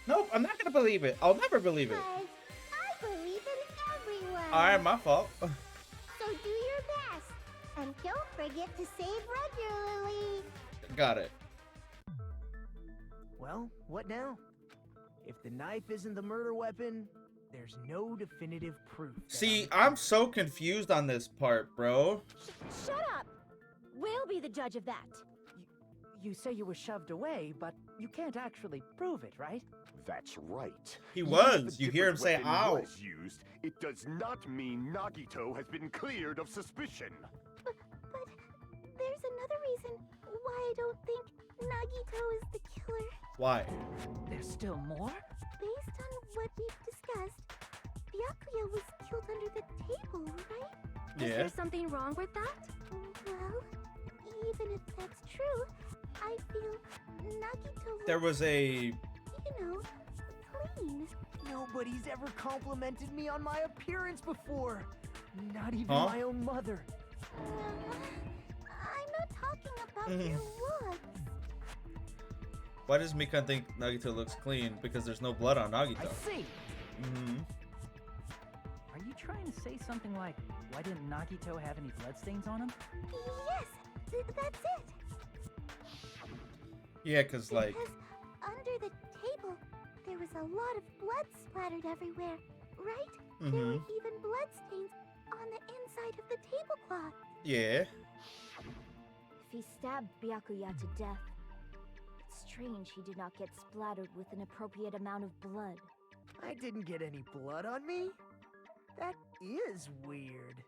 Nope, I'm not gonna believe it. I'll never believe it. Because I believe in everyone. Alright, my fault. So do your best. And don't forget to save regularly. Got it. Well, what now? If the knife isn't the murder weapon, there's no definitive proof. See, I'm so confused on this part, bro. Shut up! We'll be the judge of that. You say you were shoved away, but you can't actually prove it, right? That's right. He Even was. if a You hear him different say, weapon ow. was used, it does not mean Nagito has been cleared of suspicion. But there's another reason why I don't think Nagito is the killer. Why? There's still more? Based on what we've discussed, Byakuya was killed under the table, right? Is Yeah. there something wrong with that? Well, even if that's true, I feel Nagito was, There was a... you know, clean. Nobody's ever complimented me on my appearance before. Not even Huh? my own mother. I'm not talking about Mhm. your looks. Why does Mikan think Nagito looks clean? Because there's no blood on I Nagito. see. Mm-hmm. Are you trying to say something like, why didn't Nagito have any bloodstains on him? Yes, that's it. Yeah, because, like... Because under the table, there was a lot of blood splattered everywhere, right? There were Mm-hmm. even bloodstains on the inside of the tablecloth. Yeah. If he stabbed Byakuya to death, it's strange he did not get splattered with an appropriate amount of blood. I didn't get any blood on me. That is weird.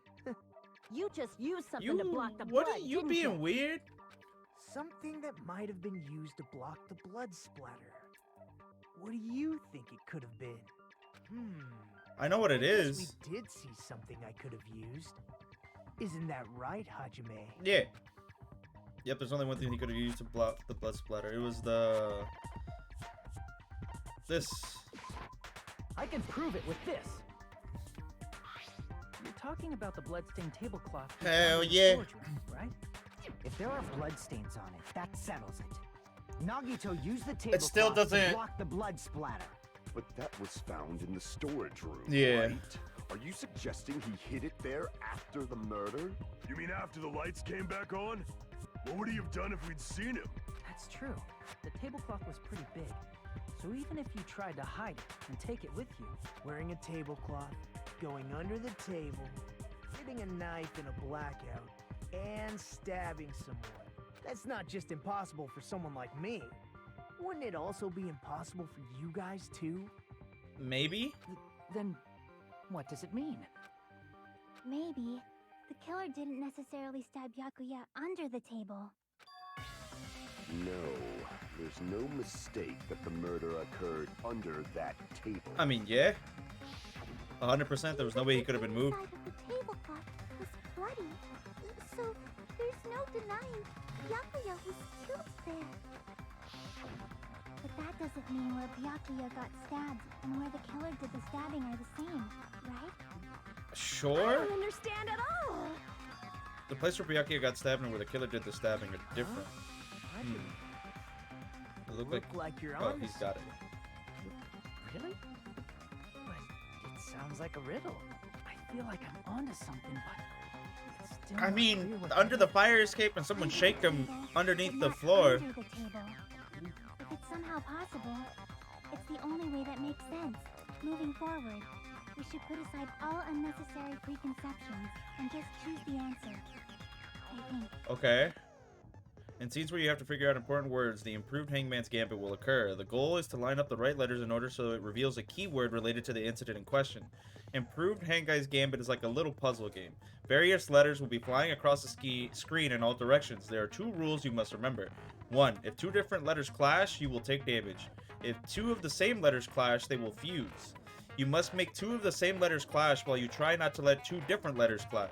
You just used something to block the What blood, are you didn't being you? weird? Something that might have been used to block the blood splatter. What do you think it could have been? I know what it I guess is. We did see something I could have used. Isn't that right, Hajime? Yeah. Yep, there's only one thing he could have used to block the blood splatter. It was the... This. I can prove it with this. You're talking about the bloodstained tablecloth. we Hell found in the yeah. storage room, right? If there are bloodstains on it, that settles it. Nagito used the tablecloth still doesn't- to block the blood splatter. But that was found in the storage room, Yeah. right? Are you suggesting he hid it there after the murder? You mean after the lights came back on? What would he have done if we'd seen him? That's true. The tablecloth was pretty big. So even if you tried to hide it and take it with you, Wearing a tablecloth, going under the table, getting a knife in a blackout, and stabbing someone. That's not just impossible for someone like me. Wouldn't it also be impossible for you guys too? Maybe? then what does it mean? Maybe the killer didn't necessarily stab Byakuya under the table. No, there's no mistake that the murder occurred under that table. I mean, yeah. 100%, there was no way he could have been moved. The inside of the tablecloth was bloody, so there's no denying Byakuya was killed there. But that doesn't mean where Byakuya got stabbed and where the killer did the stabbing are the same, right? I Sure? don't understand at all. The place where Byakuya got stabbed and where the killer did the stabbing are different. It looked Look like you're Oh, on. he's got it. Really? But it sounds like a riddle. I feel like I'm onto something, but it's still I not mean, clear what under it the is. fire escape and someone shake him underneath But the not floor. under the table. If it's somehow possible, it's the only way that makes sense. Moving forward, we should put aside all unnecessary preconceptions and just choose the answer. I think. Okay. In scenes where you have to figure out important words, the improved Hangman's Gambit will occur. The goal is to line up the right letters in order so it reveals a keyword related to the incident in question. Improved Hangman's Gambit is like a little puzzle game. Various letters will be flying across the screen in all directions. There are 2 rules you must remember. 1. If 2 different letters clash, you will take damage. If 2 of the same letters clash, they will fuse. You must make 2 of the same letters clash while you try not to let 2 different letters clash.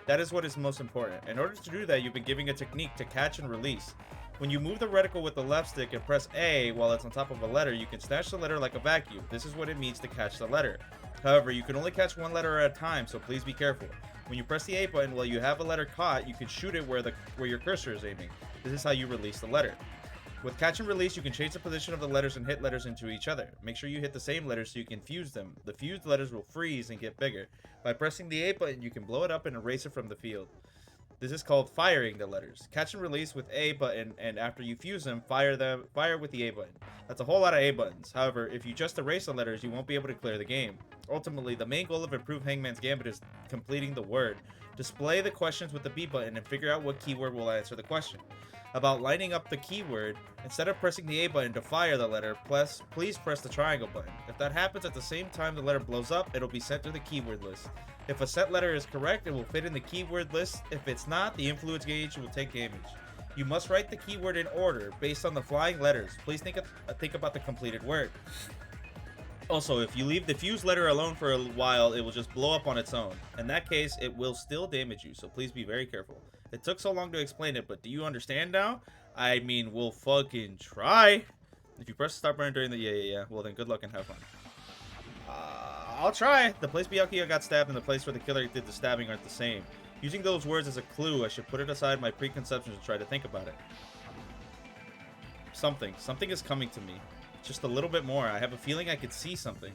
That is what is most important. In order to do that, you've been giving a technique to catch and release. When you move the reticle with the left stick and press A while it's on top of a letter, you can snatch the letter like a vacuum. This is what it means to catch the letter. However, you can only catch 1 letter at a time, so please be careful. When you press the A button while you have a letter caught, you can shoot it where your cursor is aiming. This is how you release the letter. With catch and release, you can change the position of the letters and hit letters into each other. Make sure you hit the same letters so you can fuse them. The fused letters will freeze and get bigger. By pressing the A button, you can blow it up and erase it from the field. This is called firing the letters. Catch and release with A button, and after you fuse them, fire with the A button. That's a whole lot of A buttons. However, if you just erase the letters, you won't be able to clear the game. Ultimately, the main goal of improved Hangman's Gambit is completing the word. Display the questions with the B button and figure out what keyword will answer the question. About lining up the keyword, instead of pressing the A button to fire the letter, please press the triangle button. If that happens at the same time the letter blows up, it'll be sent to the keyword list. If a set letter is correct, it will fit in the keyword list. If it's not, the influence gauge will take damage. You must write the keyword in order based on the flying letters. Please think about the completed word. Also, if you leave the fused letter alone for a while, it will just blow up on its own. In that case, it will still damage you, so please be very careful. It took so long to explain it, but do you understand now? I mean, we'll fucking try. If you press the start button during the... Yeah. Well, then good luck and have fun. I'll try. The place Byakuya got stabbed and the place where the killer did the stabbing aren't the same. Using those words as a clue, I should put it aside my preconceptions and try to think about it. Something is coming to me. Just a little bit more. I have a feeling I could see something.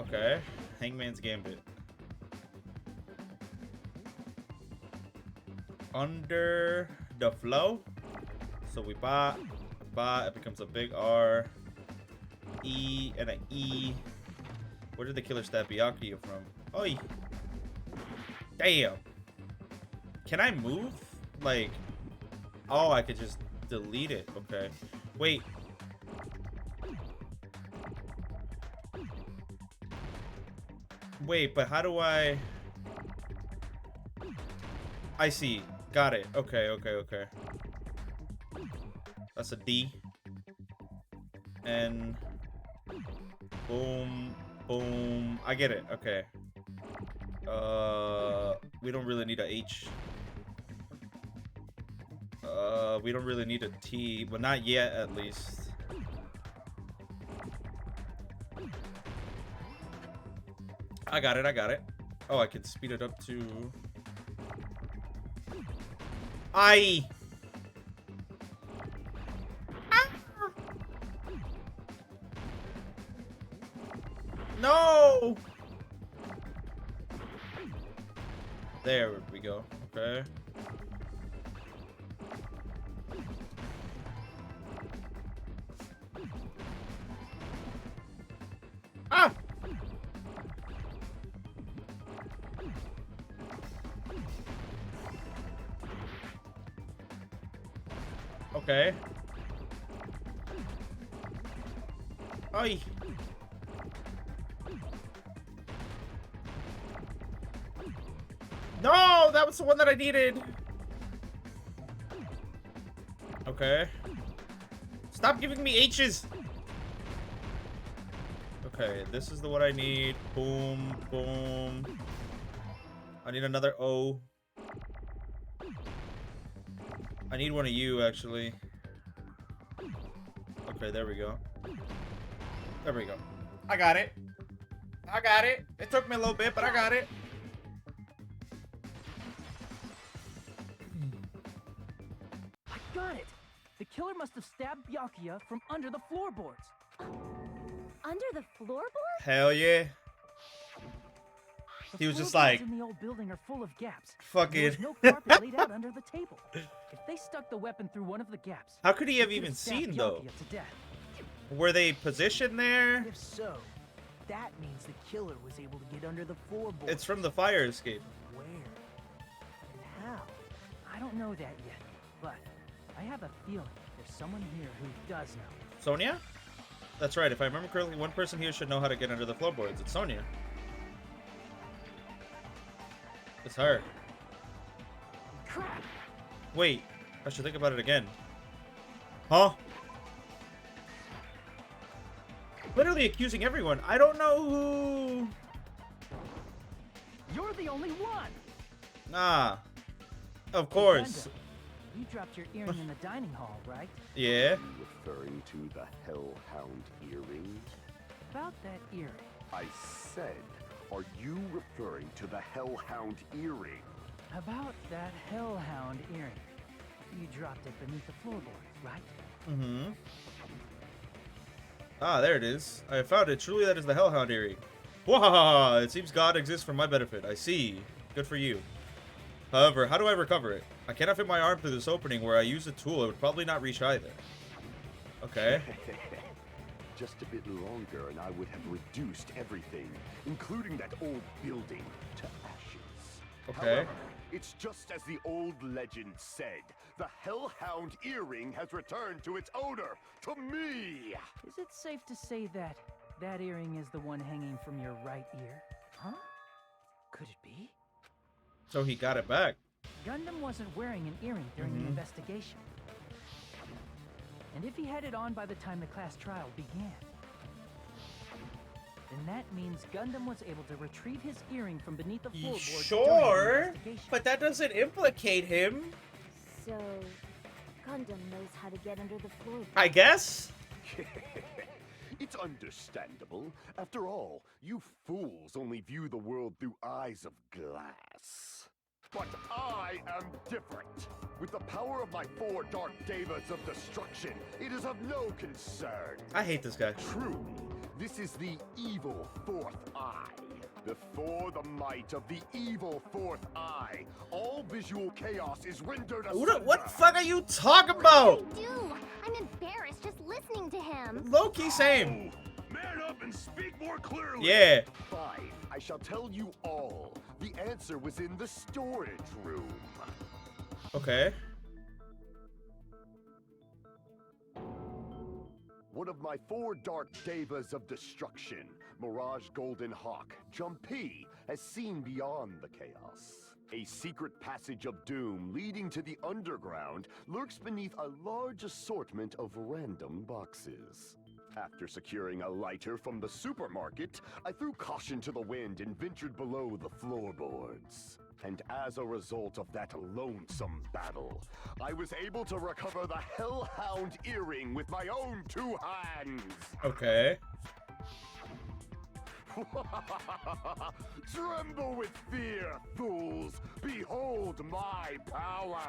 Okay. Hangman's Gambit. Under the flow. So we ba, it becomes a big R. E and an E. Where did the killer stab Byakuya from? Oi! Damn! Can I move? Like... Oh, I could just delete it. Okay. Wait. Wait, but how do I... I see. Got it. Okay. That's a D. And... Boom. Boom. I get it. Okay. We don't really need a H. We don't really need a T, but not yet, at least. I got it. Oh, I can speed it up to... I... No! There we go. Okay. Ah! Okay. Oi! No, that was the one that I needed. Okay. Stop giving me H's. Okay, this is the one I need. Boom, boom. I need another O. I need one of you, actually. Okay, there we go. There we go. I got it. It took me a little bit, but I got it. Got it! The killer must have stabbed Byakuya from under the floorboards. Under the floorboard? Hell yeah. The He was just floorboards like, in the old building are full of gaps. fucking... There's no carpet laid out under the table. If they stuck the weapon through one of the gaps, How could he have they could even stabbed seen, though? Byakuya to death. Were they positioned there? If so, that means the killer was able to get under the floorboard. It's from the fire escape. Where? And how? I don't know that yet, but I have a feeling there's someone here who does know. Sonia? That's right. If I remember correctly, one person here should know how to get under the floorboards. It's Sonia. It's her. Crap! Wait. I should think about it again. Huh? Literally accusing everyone. I don't know who... You're the only one! Ah. Of course. Brenda, you dropped your earring in the dining hall, right? Yeah. Are you referring to the Hellhound earring? About that earring. I said, are you referring to the Hellhound earring? About that hellhound earring. You dropped it beneath the floorboards, right? Mm-hmm. Ah, there it is. I have found it. Truly, that is the Hellhound earring. Wahaha! It seems God exists for my benefit. I see. Good for you. However, how do I recover it? I cannot fit my arm through this opening. Where I use the tool, it would probably not reach either. Okay. Just a bit longer and I would have reduced everything, including that old building, to ashes. Okay. However, it's just as the old legend said. The Hellhound earring has returned to its owner, to me! Is it safe to say that that earring is the one hanging from your right ear? Huh? Could it be? So he got it back. Gundam wasn't wearing an earring during the investigation. And if he had it on by the time the class trial began, then that means Gundam was able to retrieve his earring from beneath the floorboards during the investigation. But that doesn't implicate him. So, Gundam knows how to get under the floorboard. I guess. It's understandable. After all, you fools only view the world through eyes of glass. But I am different. With the power of my 4 dark devas of destruction, it is of no concern. I hate this guy. Truly, this is the evil 4th eye. Before the might of the evil 4th eye, all visual chaos is rendered asunder. What the fuck are you talking about? What did I do? I'm embarrassed just listening to him. Low-key same. Man up and speak more clearly. Yeah. Fine, I shall tell you all. The answer was in the storage room. Okay. One of my 4 dark devas of destruction, Mirage Golden Hawk, Jumpy, has seen beyond the chaos. A secret passage of doom leading to the underground lurks beneath a large assortment of random boxes. After securing a lighter from the supermarket, I threw caution to the wind and ventured below the floorboards. And as a result of that lonesome battle, I was able to recover the Hellhound earring with my own 2 hands. Okay. Tremble with fear, fools! Behold my power!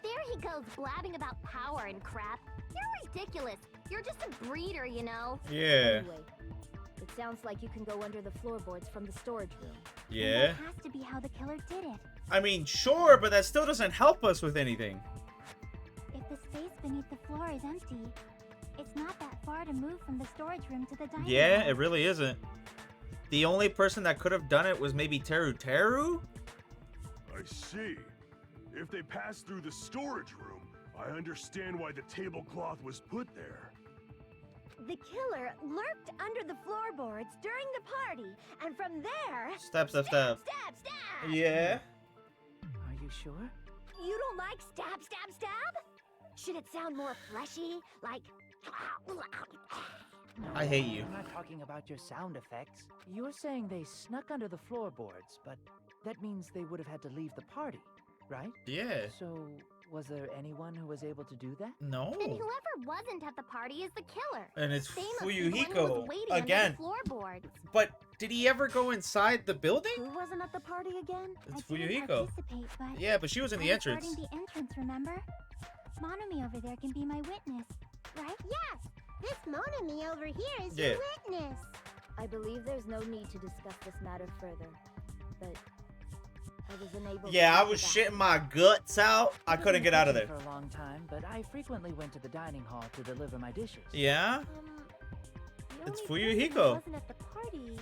There he goes blabbing about power and crap. You're ridiculous. You're just a breeder, you know. Yeah. Anyway, it sounds like you can go under the floorboards from the storage room. Yeah. That has to be how the killer did it. I mean, sure, but that still doesn't help us with anything. If the space beneath the floor is empty, it's not that far to move from the storage room to the dining Yeah, hall. it really isn't. The only person that could have done it was maybe Teru? I see. If they passed through the storage room, I understand why the tablecloth was put there. The killer lurked under the floorboards during the party, and from there... Stab. Stab! Yeah. Are you sure? You don't like stab, stab, stab? Should it sound more fleshy? Like... I hate you. I'm not talking about your sound effects. You're saying they snuck under the floorboards, but that means they would have had to leave the party, right? Yeah. So, was there anyone who was able to do that? No. Then whoever wasn't at the party is the killer. And it's They must be the one who was Fuyuhiko waiting under again. the floorboards. But did he ever go inside the building? Who wasn't at the party again? It's I didn't Fuyuhiko. participate, but Yeah, but she was in the I was entrance. guarding the entrance, remember? Monomi over there can be my witness, right? Yes! This Monomi over here is Yeah. your witness. I believe there's no need to discuss this matter further, but I was unable Yeah, to I get was back. shitting my guts out. I lived couldn't in get the out of kitchen there. for a long time, but I frequently went to the dining hall to deliver my dishes. Yeah? The It's only person who Fuyuhiko. wasn't at the party.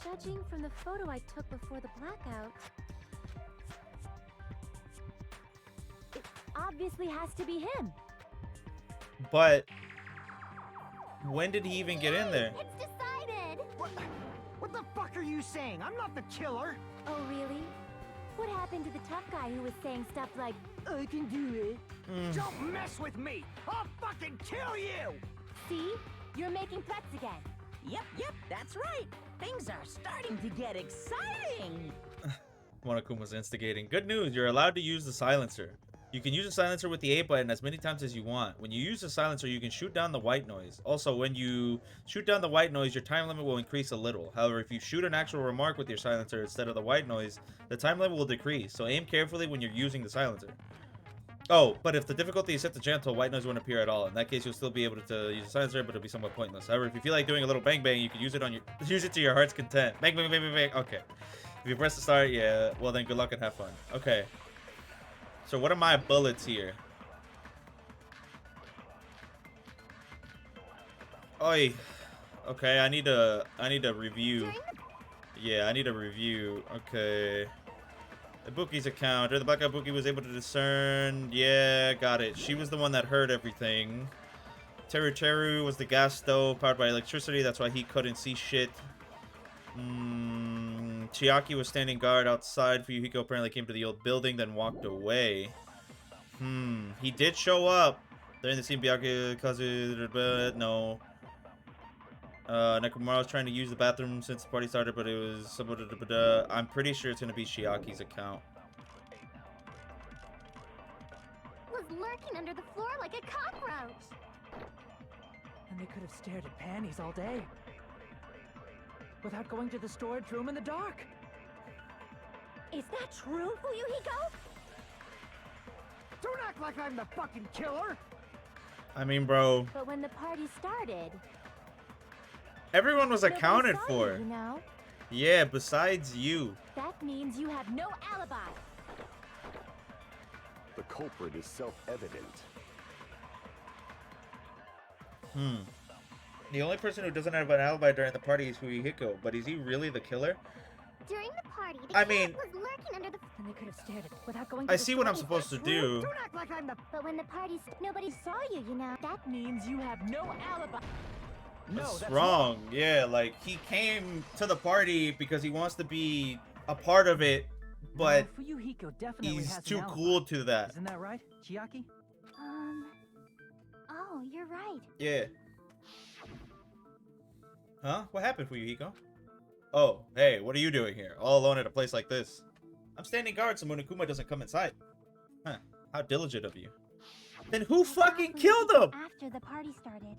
Judging from the photo I took before the blackout, It obviously has to be him. But when did he even get in there? it's decided. What the fuck are you saying? I'm not the killer. Oh, really? What happened to the tough guy who was saying stuff like, I can do it? Don't mess with me. I'll fucking kill you. See? You're making threats again. Yep, that's right. Things are starting to get exciting. Monokuma's instigating. Good news, you're allowed to use the silencer. You can use a silencer with the A button as many times as you want. When you use a silencer, you can shoot down the white noise. Also, when you shoot down the white noise, your time limit will increase a little. However, if you shoot an actual remark with your silencer instead of the white noise, the time limit will decrease. So aim carefully when you're using the silencer. Oh, but if the difficulty is set to gentle, white noise won't appear at all. In that case, you'll still be able to use a silencer, but it'll be somewhat pointless. However, if you feel like doing a little bang bang, you can use it on your to your heart's content. Bang bang bang bang bang. Okay. If you press the start, yeah, well then good luck and have fun. Okay. So what are my bullets here? Oi. Okay, I need a review. Yeah, I need a review. Okay. Ibuki's account. The Black Ibuki was able to discern. Yeah, got it. She was the one that heard everything. Teru Teru was the gas stove powered by electricity. That's why he couldn't see shit. Chiaki was standing guard outside. Fuyuhiko apparently came to the old building, then walked away. He did show up. During the scene, Byakuya Kazu, but no. Nekomura was trying to use the bathroom since the party started, but it was... I'm pretty sure it's going to be Chiaki's account. Was lurking under the floor like a cockroach. And they could have stared at panties all day. Without going to the storage room in the dark. Is that true, Fuyuhiko? Don't act like I'm the fucking killer! I mean, bro... But when the party started... Everyone was nobody accounted saw for. You know? Yeah, besides you. That means you have no alibi. The culprit is self-evident. The only person who doesn't have an alibi during the party is Fuyuhiko, but is he really the killer? During the party, the I cat mean... was lurking under the... And they could have stared at without going to I the see what I'm store. supposed to do. Don't act like I'm the... But when the party nobody saw you, you know. That means you have no alibi. No, That's wrong. Yeah, like, he came to the party because he wants to be a part of it, but No, Fuyuhiko definitely he's has too an alibi. cool to that. Isn't that right, Chiaki? Oh, you're right. Yeah. Huh? What happened, Fuyuhiko? Oh, hey, what are you doing here? All alone at a place like this? I'm standing guard so Monokuma doesn't come inside. Huh. How diligent of you. Then who fucking killed him? After the party started.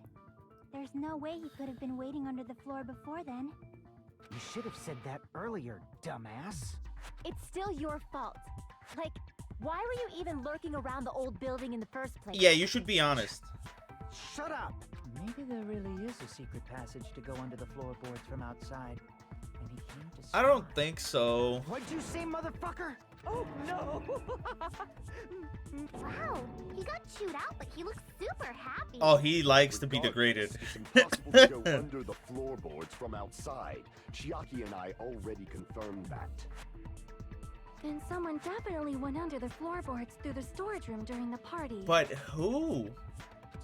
There's no way he could have been waiting under the floor before then. You should have said that earlier, dumbass. It's still your fault. Like, why were you even lurking around the old building in the first place? Yeah, you should be honest. Shut up! Maybe there really is a secret passage to go under the floorboards from outside. And he came to I don't think so. What'd you say, motherfucker? Oh, no! Wow, he got chewed out, but he looks super happy. Oh, he likes to be degraded. Regardless, it's impossible to go under the floorboards from outside. Chiaki and I already confirmed that. Then someone definitely went under the floorboards through the storage room during the party. But who?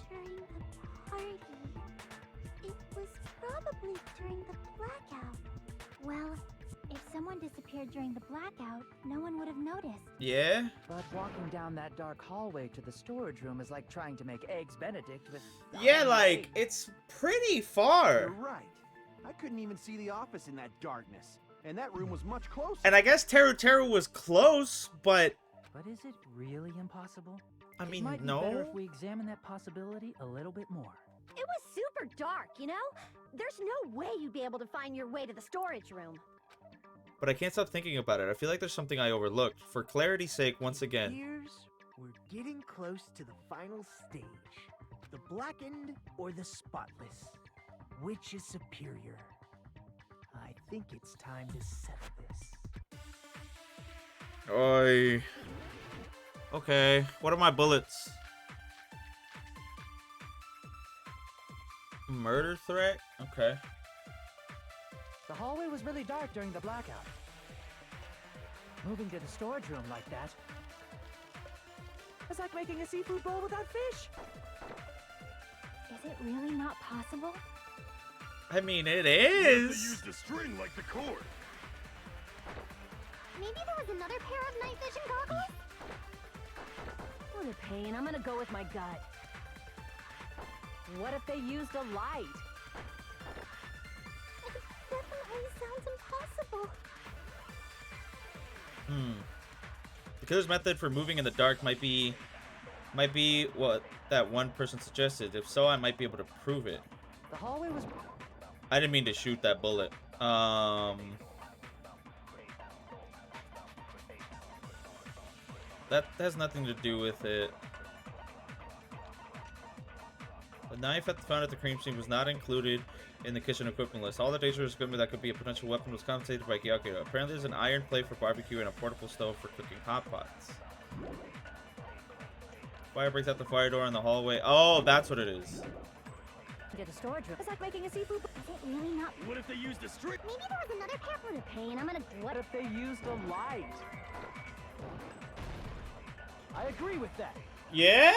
During the party. It was probably during the blackout. Well, if someone disappeared during the blackout, no one would have noticed. Yeah? But walking down that dark hallway to the storage room is like trying to make Eggs Benedict with... Yeah, like, it's pretty far. You're right. I couldn't even see the office in that darkness. And that room was much closer. And I guess Teru Teru was close, but... But is it really impossible? I mean, it might be better no. if we examine that possibility a little bit more. It was super dark, you know? There's no way you'd be able to find your way to the storage room. But I can't stop thinking about it. I feel like there's something I overlooked. For clarity's sake, once again. Here's we're getting close to the final stage. The blackened or the spotless? Which is superior? I think it's time to settle this. Oi. Okay, what are my bullets? Murder threat? Okay. The hallway was really dark during the blackout. Moving to the storage room like that... it's like making a seafood bowl without fish. Is it really not possible? I mean, it They is. used a string like the cord. Maybe there was another pair of night vision goggles? What a pain. I'm gonna go with my gut. What if they used a light? It definitely sounds impossible. The killer's method for moving in the dark might be what that one person suggested. If so, I might be able to prove it. The hallway was... I didn't mean to shoot that bullet. That has nothing to do with it. The knife found at the crime scene was not included in the kitchen equipment list. All the dangerous equipment that could be a potential weapon was confiscated by Gyakura. Apparently there's an iron plate for barbecue and a portable stove for cooking hot pots. Fire breaks out the fire door in the hallway. Oh, that's what it is. Get a storage room. It's like making a seafood. Is it really not? What if they used the street? Maybe there was another camera to pay, and I'm gonna. What if they used a light? I agree with that. Yeah?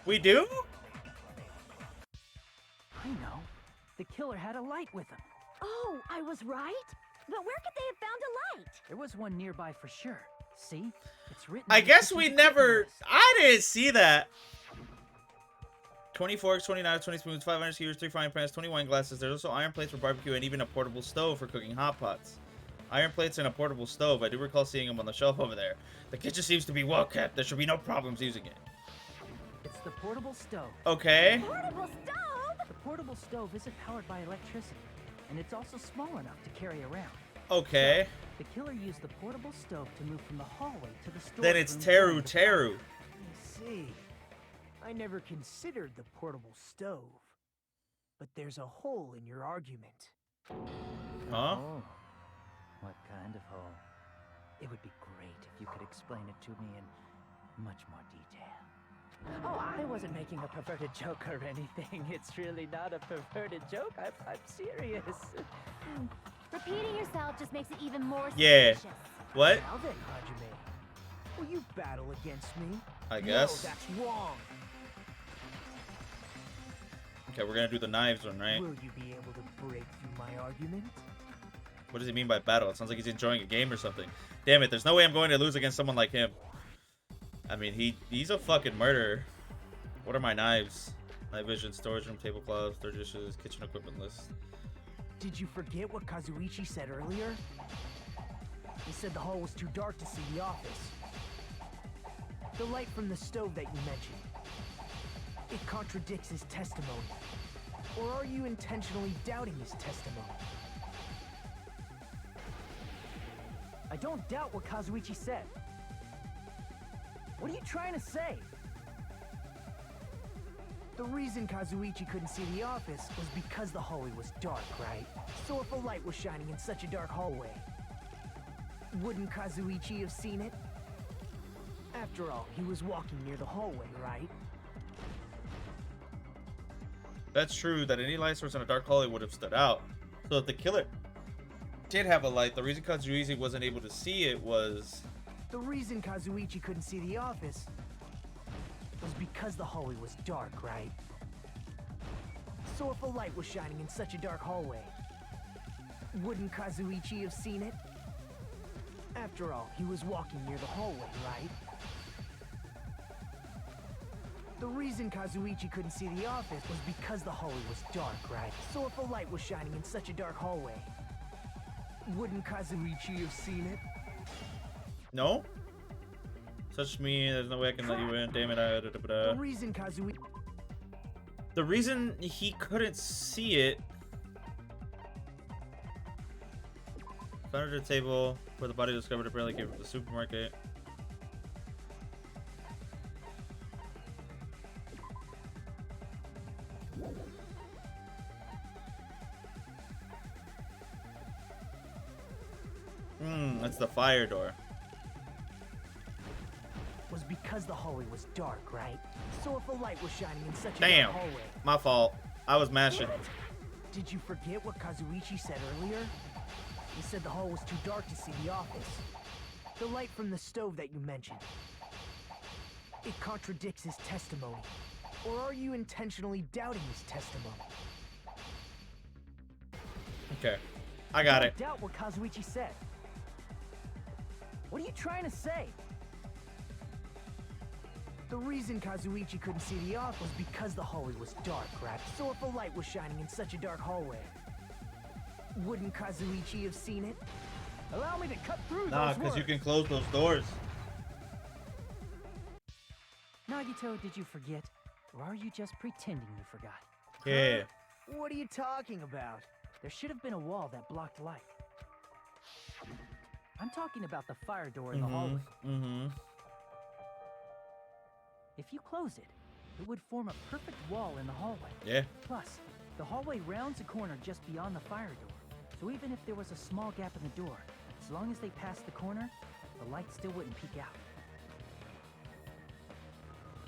We do? I know. The killer had a light with him. Oh, I was right? But where could they have found a light? There was one nearby for sure. See? It's written. I in the guess kitchen we equipment never... list. I didn't see that. 20 forks, 20 knives, 20 spoons, 5 iron skewers, 3 frying pans, 20 wine glasses. There's also iron plates for barbecue and even a portable stove for cooking hot pots. Iron plates and a portable stove. I do recall seeing them on the shelf over there. The kitchen seems to be well kept. There should be no problems using it. It's the portable stove. Okay. Portable stove? The portable stove isn't powered by electricity, and it's also small enough to carry around. Okay. The killer used the portable stove to move from the hallway to the storage Then it's room Teru during the Teru. I see. I never considered the portable stove. But there's a hole in your argument. Huh? Oh. What kind of hole? It would be great if you could explain it to me in much more detail. Oh, I wasn't making a perverted joke or anything. It's really not a perverted joke. I'm serious. Repeating yourself just makes it even more Yeah. suspicious. What? Now then, Hajime. Will you battle against me? I guess. No, that's wrong. Okay, we're gonna do the knives one, right? Will you be able to break through my argument? What does he mean by battle? It sounds like he's enjoying a game or something. Damn it, there's no way I'm going to lose against someone like him. I mean, he's a fucking murderer. What are my knives? Night vision, storage room, tablecloths, third dishes, kitchen equipment list. Did you forget what Kazuichi said earlier? He said the hall was too dark to see the office. The light from the stove that you mentioned. It contradicts his testimony. Or are you intentionally doubting his testimony? I don't doubt what Kazuichi said. What are you trying to say? The reason Kazuichi couldn't see the office was because the hallway was dark, right? So if a light was shining in such a dark hallway, wouldn't Kazuichi have seen it? After all, he was walking near the hallway, right? That's true that any light source in a dark hallway would have stood out. So if the killer did have a light, the reason Kazuichi wasn't able to see it was... The reason Kazuichi couldn't see the office was because the hallway was dark, right? So if a light was shining in such a dark hallway, wouldn't Kazuichi have seen it? After all, he was walking near the hallway, right? The reason Kazuichi couldn't see the office was because the hallway was dark, right? So if a light was shining in such a dark hallway, wouldn't Kazuichi have seen it? No? Such me, there's no way I can let you in. Damn it. The reason Kazuichi... The reason he couldn't see it... Found it at a table where the body was discovered, apparently came from the supermarket. That's the fire door. was because the hallway was dark, right? So if a light was shining in such a Damn. dark hallway... My fault. I was mashing. Did you forget what Kazuichi said earlier? He said the hall was too dark to see the office. The light from the stove that you mentioned. It contradicts his testimony. Or are you intentionally doubting his testimony? Okay. I got it. Doubt what Kazuichi said. What are you trying to say? The reason Kazuichi couldn't see the office was because the hallway was dark, right? So if a light was shining in such a dark hallway, wouldn't Kazuichi have seen it? Allow me to cut through Nah, those because you words. can close those doors. Nagito, did you forget? Or are you just pretending you forgot? Yeah. What are you talking about? There should have been a wall that blocked light. I'm talking about the fire door in the hallway. Mm-hmm. If you close it, it would form a perfect wall in the hallway. Yeah. Plus, the hallway rounds a corner just beyond the fire door. So even if there was a small gap in the door, as long as they passed the corner, the light still wouldn't peek out.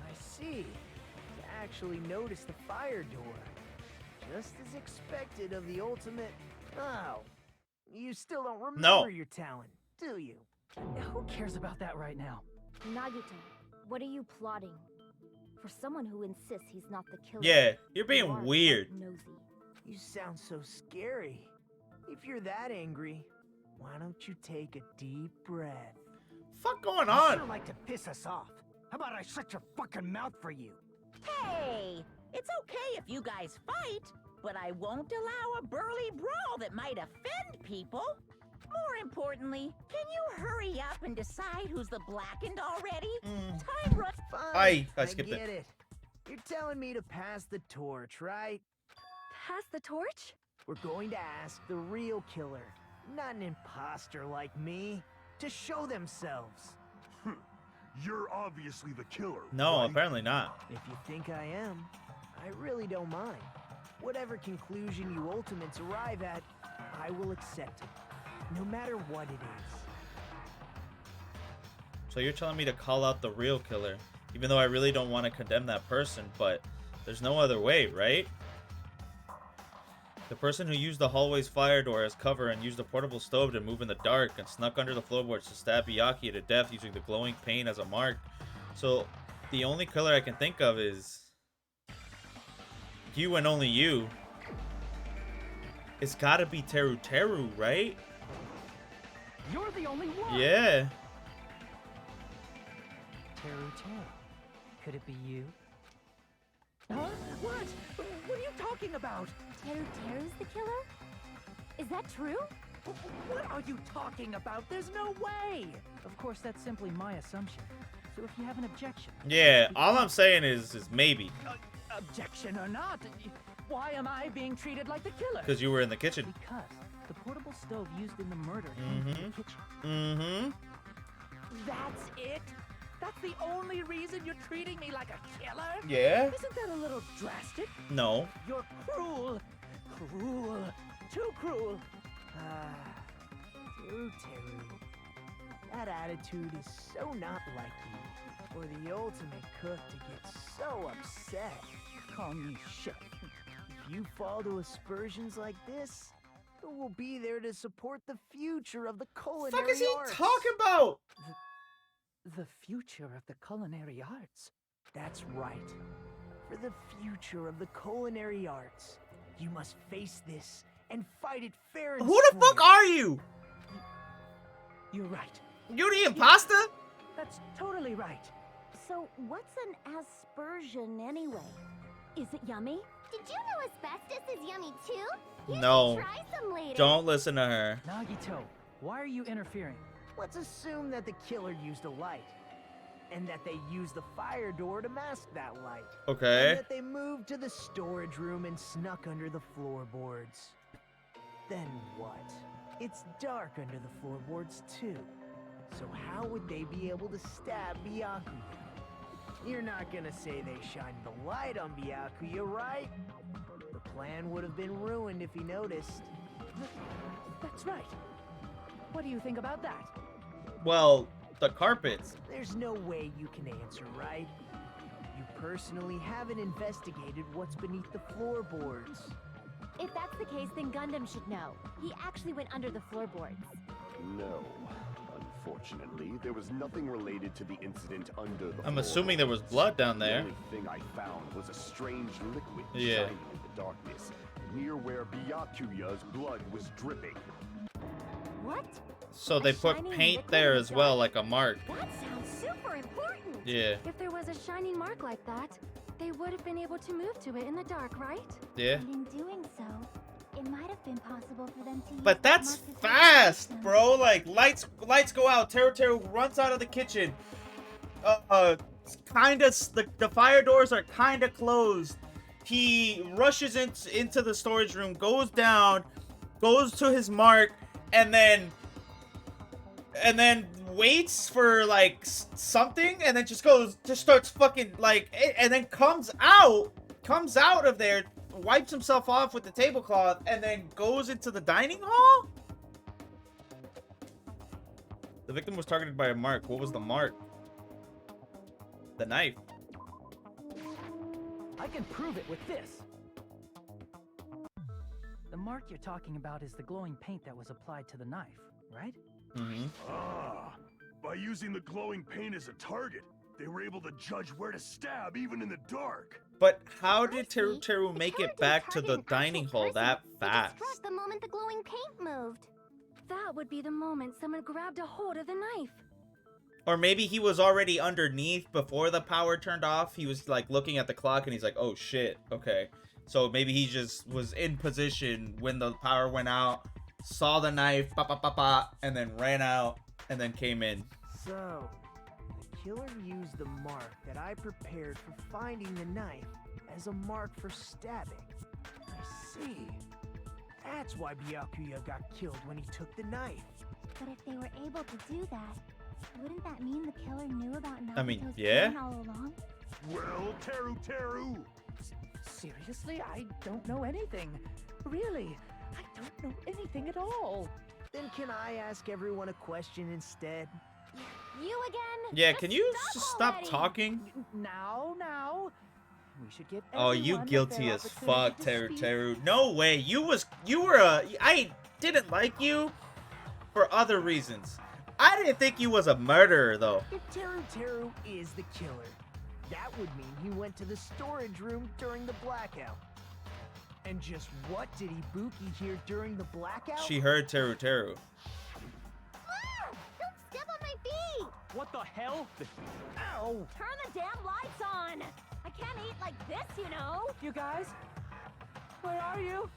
I see. You actually noticed the fire door. Just as expected of the ultimate... Oh. You still don't remember your talent, do you? Who cares about that right now? Nagito, what are you plotting? For someone who insists he's not the killer. Yeah, you're being you are weird. quite nosy. You sound so scary. If you're that angry, why don't you take a deep breath? Fuck going You on? sure like to piss us off. How about I shut your fucking mouth for you? Hey, it's okay if you guys fight, but I won't allow a burly brawl that might offend people. More importantly, can you hurry up and decide who's the blackened already? Time runs. Fine, I skipped get it. You're telling me to pass the torch, right? Pass the torch? We're going to ask the real killer, not an imposter like me, to show themselves. You're obviously the killer. No, right? apparently not. If you think I am, I really don't mind. Whatever conclusion you ultimates arrive at, I will accept it, no matter what it is. So you're telling me to call out the real killer, even though I really don't want to condemn that person, but there's no other way, right? The person who used the hallway's fire door as cover and used a portable stove to move in the dark and snuck under the floorboards to stab Byakuya to death using the glowing paint as a mark. So the only killer I can think of is you and only you. It's gotta be Teru, right? You're the only one! Yeah. Teru. Could it be you? Huh? What? What are you talking about? Teru's the killer? Is that true? What are you talking about? There's no way! Of course, that's simply my assumption. So if you have an objection... Yeah, all I'm saying is maybe. Objection or not, why am I being treated like the killer? Because you were in the kitchen. Because the portable stove used in the murder came from the kitchen. Mm-hmm. That's it? That's the only reason you're treating me like a killer? Yeah? Isn't that a little drastic? No. You're cruel. Cruel. Too cruel. Teru. That attitude is so not like you. For the ultimate cook to get so upset. Call me chef. If you fall to aspersions like this, who will be there to support the future of the culinary Fuck is he arts? talking about? The future of the culinary arts. That's right. For the future of the culinary arts, you must face this and fight it fair and Who the fuck are you? You're right. You the imposter? That's totally right. So, what's an aspersion anyway? Is it yummy? Did you know asbestos is yummy too? You No. should try some later. Don't listen to her. Nagito, why are you interfering? Let's assume that the killer used a light, and that they used the fire door to mask that light. Okay. And that they moved to the storage room and snuck under the floorboards. Then what? It's dark under the floorboards too. So how would they be able to stab Byakuya? You're not gonna say they shined the light on Byakuya, right? The plan would have been ruined if he noticed. That's right. What do you think about that? Well, the carpets. There's no way you can answer, right? You personally haven't investigated what's beneath the floorboards. If that's the case, then Gundam should know. He actually went under the floorboards. No. Unfortunately, there was nothing related to the incident under the I'm assuming there was blood down there. The only thing I found was a strange liquid Yeah. shining in the darkness, near where Byakuya's blood was dripping. What? So they put shining paint liquid there in the as well, dark? like a mark. That sounds super important. Yeah. If there was a shining mark like that, they would have been able to move to it in the dark, right? Yeah. And in doing so, it It might have been possible for them to use But that's Marcus' fast, system. bro. Like lights go out. Teru runs out of the kitchen. Kinda the fire doors are kinda closed. He rushes into the storage room, goes down, goes to his mark, and then waits for like something, and then just starts fucking like, and then comes out of there, wipes himself off with the tablecloth, and then goes into the dining hall. The victim was targeted by a mark. What was the mark? The knife. I can prove it with this. The mark you're talking about is the glowing paint that was applied to the knife, right? Mm-hmm. Ah, by using the glowing paint as a target, they were able to judge where to stab even in the dark. But how I did see. Teru The make killer it back to didn't the target an dining actual hall that person. fast? He just struck the moment the glowing paint moved. That would be the moment someone grabbed a hold of the knife. Or maybe he was already underneath before the power turned off. He was like looking at the clock and he's like, oh shit, okay. So maybe he just was in position when the power went out, saw the knife, and then ran out and then came in. So, the killer used the mark that I prepared for finding the knife as a mark for stabbing. I see. That's why Byakuya got killed when he took the knife. But if they were able to do that, wouldn't that mean the killer knew about I mean, Naruto's yeah. plan all along? Well, Teru. Seriously, I don't know anything. Really, I don't know anything at all. Then can I ask everyone a question instead? You again? Yeah, Just can you stop just stop already. talking? Now. We should give Oh, you everyone a guilty fair as opportunity fuck, to speak. Teru. No way. You were I didn't like you for other reasons. I didn't think you was a murderer though. If Teru is the killer, that would mean he went to the storage room during the blackout. And just what did Ibuki hear during the blackout? She heard Teru. Ah! Don't step on my feet! What the hell? Ow! Turn the damn lights on! I can't eat like this, you know? You guys? Where are you?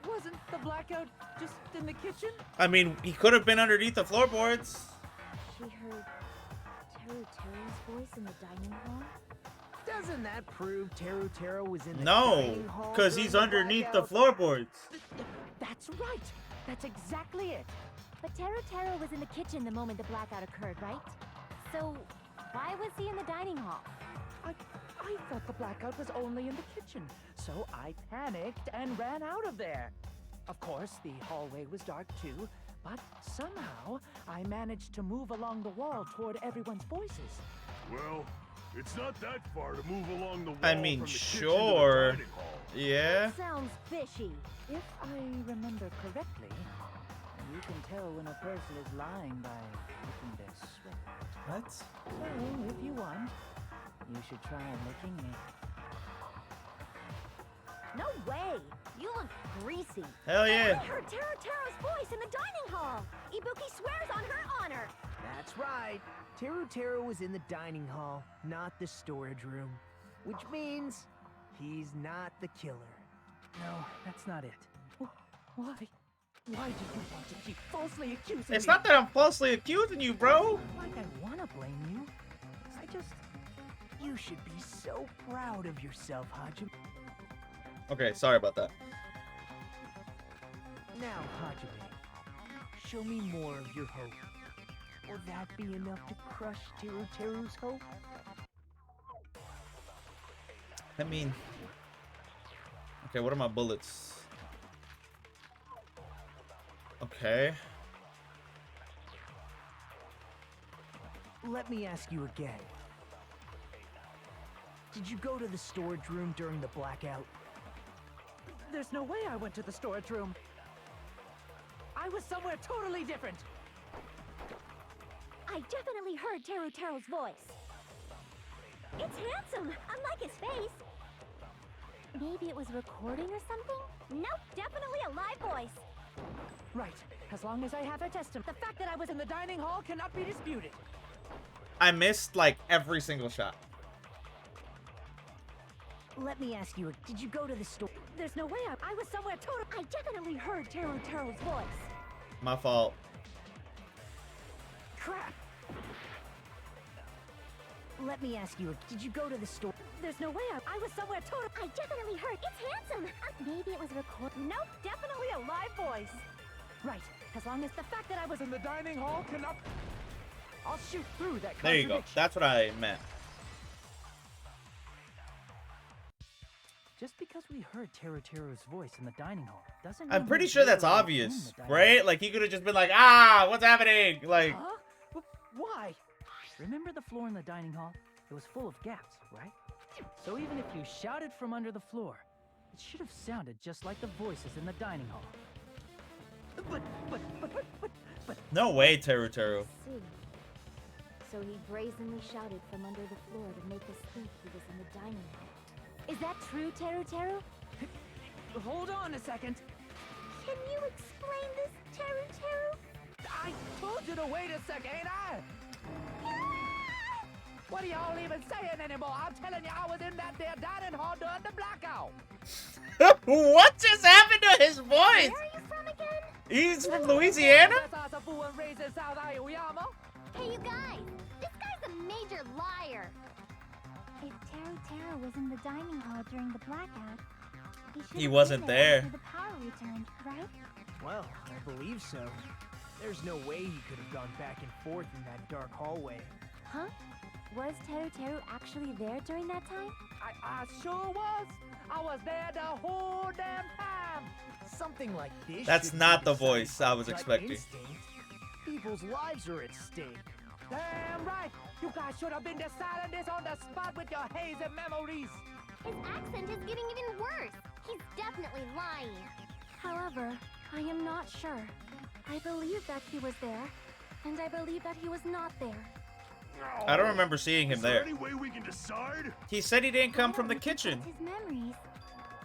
Wasn't the blackout just in the kitchen? I mean, he could have been underneath the floorboards. She heard Teru's voice in the dining hall? Doesn't that prove Teru was in the No, dining hall because during he's the underneath the blackout? floorboards. That's right. That's exactly it. But Teru was in the kitchen the moment the blackout occurred, right? So, why was he in the dining hall? I thought the blackout was only in the kitchen, so I panicked and ran out of there. Of course, the hallway was dark too, but somehow I managed to move along the wall toward everyone's voices. Well, it's not that far to move along the wall I mean, from the kitchen sure. to the dining hall. Yeah. Sounds fishy. If I remember correctly, you can tell when a person is lying by looking their sweat. What? So, if you want, you should try licking me. No way! You look greasy. Hell I yeah. heard Teru's voice in the dining hall. Ibuki swears on her honor. That's right. Teru was in the dining hall, not the storage room. Which means he's not the killer. No, that's not it. Why? Why do you want to keep falsely accusing It's me? not that I'm falsely accusing you, bro. Like I want to blame you. You should be so proud of yourself, Hajime. Okay, sorry about that. Now, Hajime, show me more of your hope. Will that be enough to crush Teru's hope? I mean, okay, what are my bullets? Okay. Let me ask you again. Did you go to the storage room during the blackout? There's no way I went to the storage room. I was somewhere totally different. I definitely heard Teru's voice. It's handsome, unlike his face. Maybe it was recording or something? Nope, definitely a live voice. Right. As long as I have a testament. The fact that I was in the dining hall cannot be disputed. I missed like every single shot. Let me ask you, did you go to the store? There's no way I was somewhere total. I definitely heard Teru's voice. My fault. Crap! Let me ask you, did you go to the store? There's no way I was somewhere total. I definitely heard. It's handsome. Maybe it was recorded. Nope, definitely a live voice. Right, as long as the fact that I was In the dining hall cannot. I'll shoot through that There you go. contradiction. That's what I meant. Just because we heard Teru's voice in the dining hall doesn't mean I'm pretty he's sure that's literally in obvious, the dining right? Like he could have just been like, ah, what's happening? Like, hall. Huh? Why? Remember the floor in the dining hall? It was full of gaps, right? So even if you shouted from under the floor, it should have sounded just like the voices in the dining hall. But no way, Teru. See. So he brazenly shouted from under the floor to make us think he was in the dining hall. Is that true, Teru? hold on a second. Can you explain this, Teru? I told you to wait a sec, ain't I? What are y'all even saying anymore? I'm telling you, I was in that there dining hall during the blackout. What just happened to his voice? Where are you from again? He's from Louisiana? Hey, you guys! This guy's a major liar! If Teru was in the dining hall during the blackout, He wasn't there. After the power returned, right? Well, I believe so. There's no way he could have gone back and forth in that dark hallway. Huh? Was Teru actually there during that time? I sure was. I was there the whole damn time. Something like this. That's should not be the decided voice I was by gut expecting. instinct. People's lives are at stake. Damn right. You guys should have been deciding this on the spot with your hazy memories. His accent is getting even worse. He's definitely lying. However, I am not sure. I believe that he was there, and I believe that he was not there. I don't remember seeing him Is there there. any way we can decide? He said he didn't come I from the don't think kitchen. that's his memories.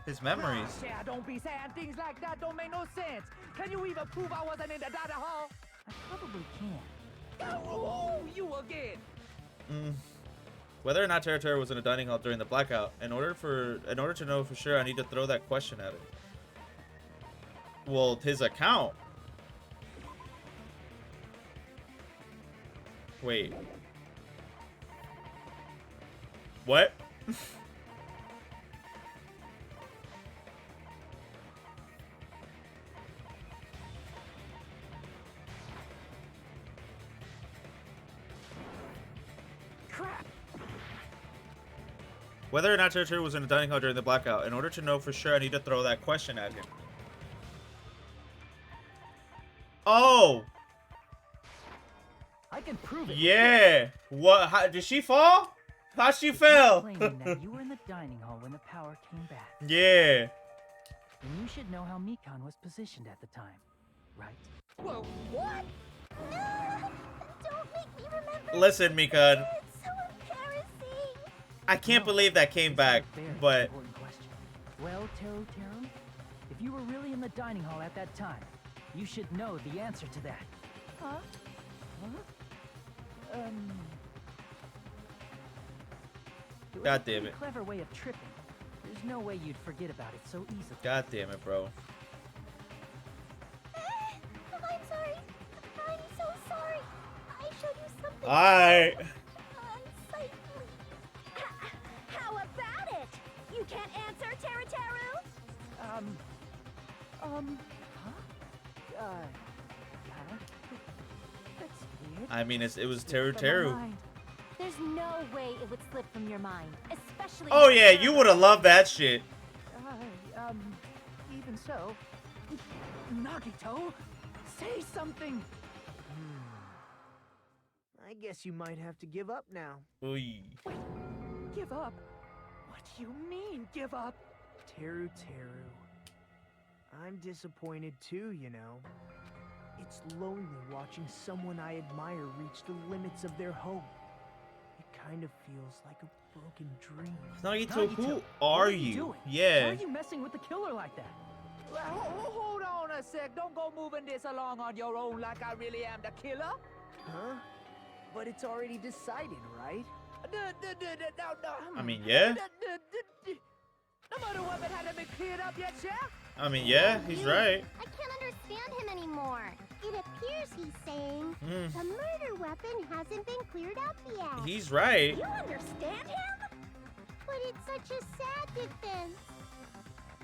His memories. Yeah, don't be saying things like that. Don't make no sense. Can you even prove I wasn't in the dining hall? I probably can. Oh, you again. Whether or not Teru was in a dining hall during the blackout, in order to know for sure, I need to throw that question at him. Well, his account. Wait. What? Crap. Whether or not Teru was in a dining hall during the blackout, in order to know for sure, I need to throw that question at him. Oh! I can prove it. Yeah! What? How, did she fall? How she fell? Claiming that you were in the dining hall when the power came back. Yeah. Then you should know how Mikan was positioned at the time, right? Well, what? No! Don't make me remember. Listen, Mikan. It's so embarrassing. I can't No, believe that came this is back, a very but important question. Well, Teru, if you were really in the dining hall at that time, you should know the answer to that. Huh? It was God a damn pretty it. clever way of tripping. There's no way you'd forget about it so easily. God damn it, bro. I'm sorry. I'm so sorry. I showed you something. Alright. Unsightly. How about it? You can't answer, Teru? That's weird. I mean, it was From my Teru. mind. There's no way it would slip from your mind, especially. Oh yeah, you would have loved that shit. Even so, Nagito, say something. I guess you might have to give up now. Oy. Wait, give up? What do you mean, give up? Teru. I'm disappointed too, you know. It's lonely watching someone I admire reach the limits of their hope. It kind of feels like a broken dream. Nagito, who Nagito, are what are you? doing? Why Yeah. are you messing with the killer like that? Hold on a sec. Don't go moving this along on your own like I really am the killer. Huh? But it's already decided, right? No. I mean, yeah. The murder weapon hadn't been cleared up yet, yeah? I mean, yeah, he's right. I can't understand him anymore. It appears he's saying Hmm. the murder weapon hasn't been cleared up yet. He's right. You understand him? But it's such a sad defense.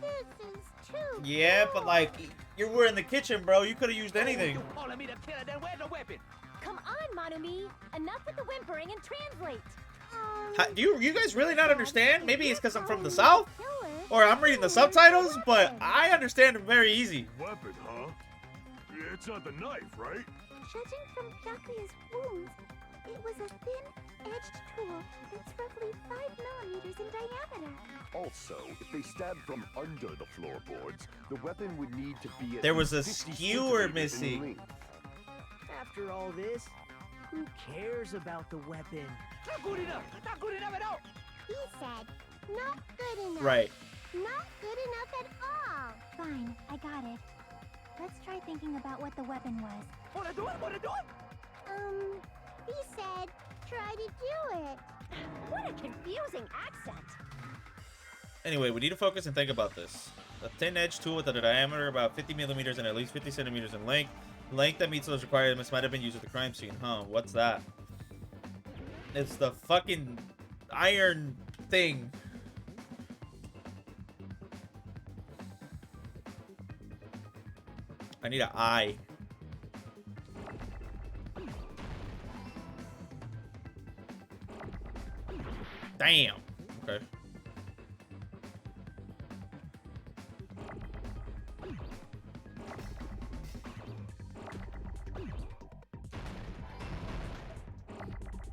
This is too Yeah, but cruel. like, you were in the kitchen, bro. You could have used anything. You calling me the killer, then where's the weapon? Come on, Monumi. Enough with the whimpering and translate. Do you guys really not understand? Maybe it's because I'm from the Calling South, me the killer, or I'm reading the then where's subtitles, the but weapon? I understand it very easy. Weapon, huh? It's not the knife, right? Judging from Byakuya's wounds, it was a thin-edged tool that's roughly 5 millimeters in diameter. Also, if they stabbed from under the floorboards, the weapon would need to be at There was least a 50 skewer centimeters in missing. length. After all this, who cares about the weapon? Not good enough! Not good enough at all! He said, not good enough. Right. Not good enough at all. Fine, I got it. Let's try thinking about what the weapon was. Wanna do it? Wanna do it? He said, try to do it. What a confusing accent. Anyway, we need to focus and think about this. A thin-edged tool with a diameter about 50 millimeters and at least 50 centimeters in length. Length that meets those requirements might have been used at the crime scene. Huh, what's that? It's the fucking iron thing. I need an eye. Damn. Okay.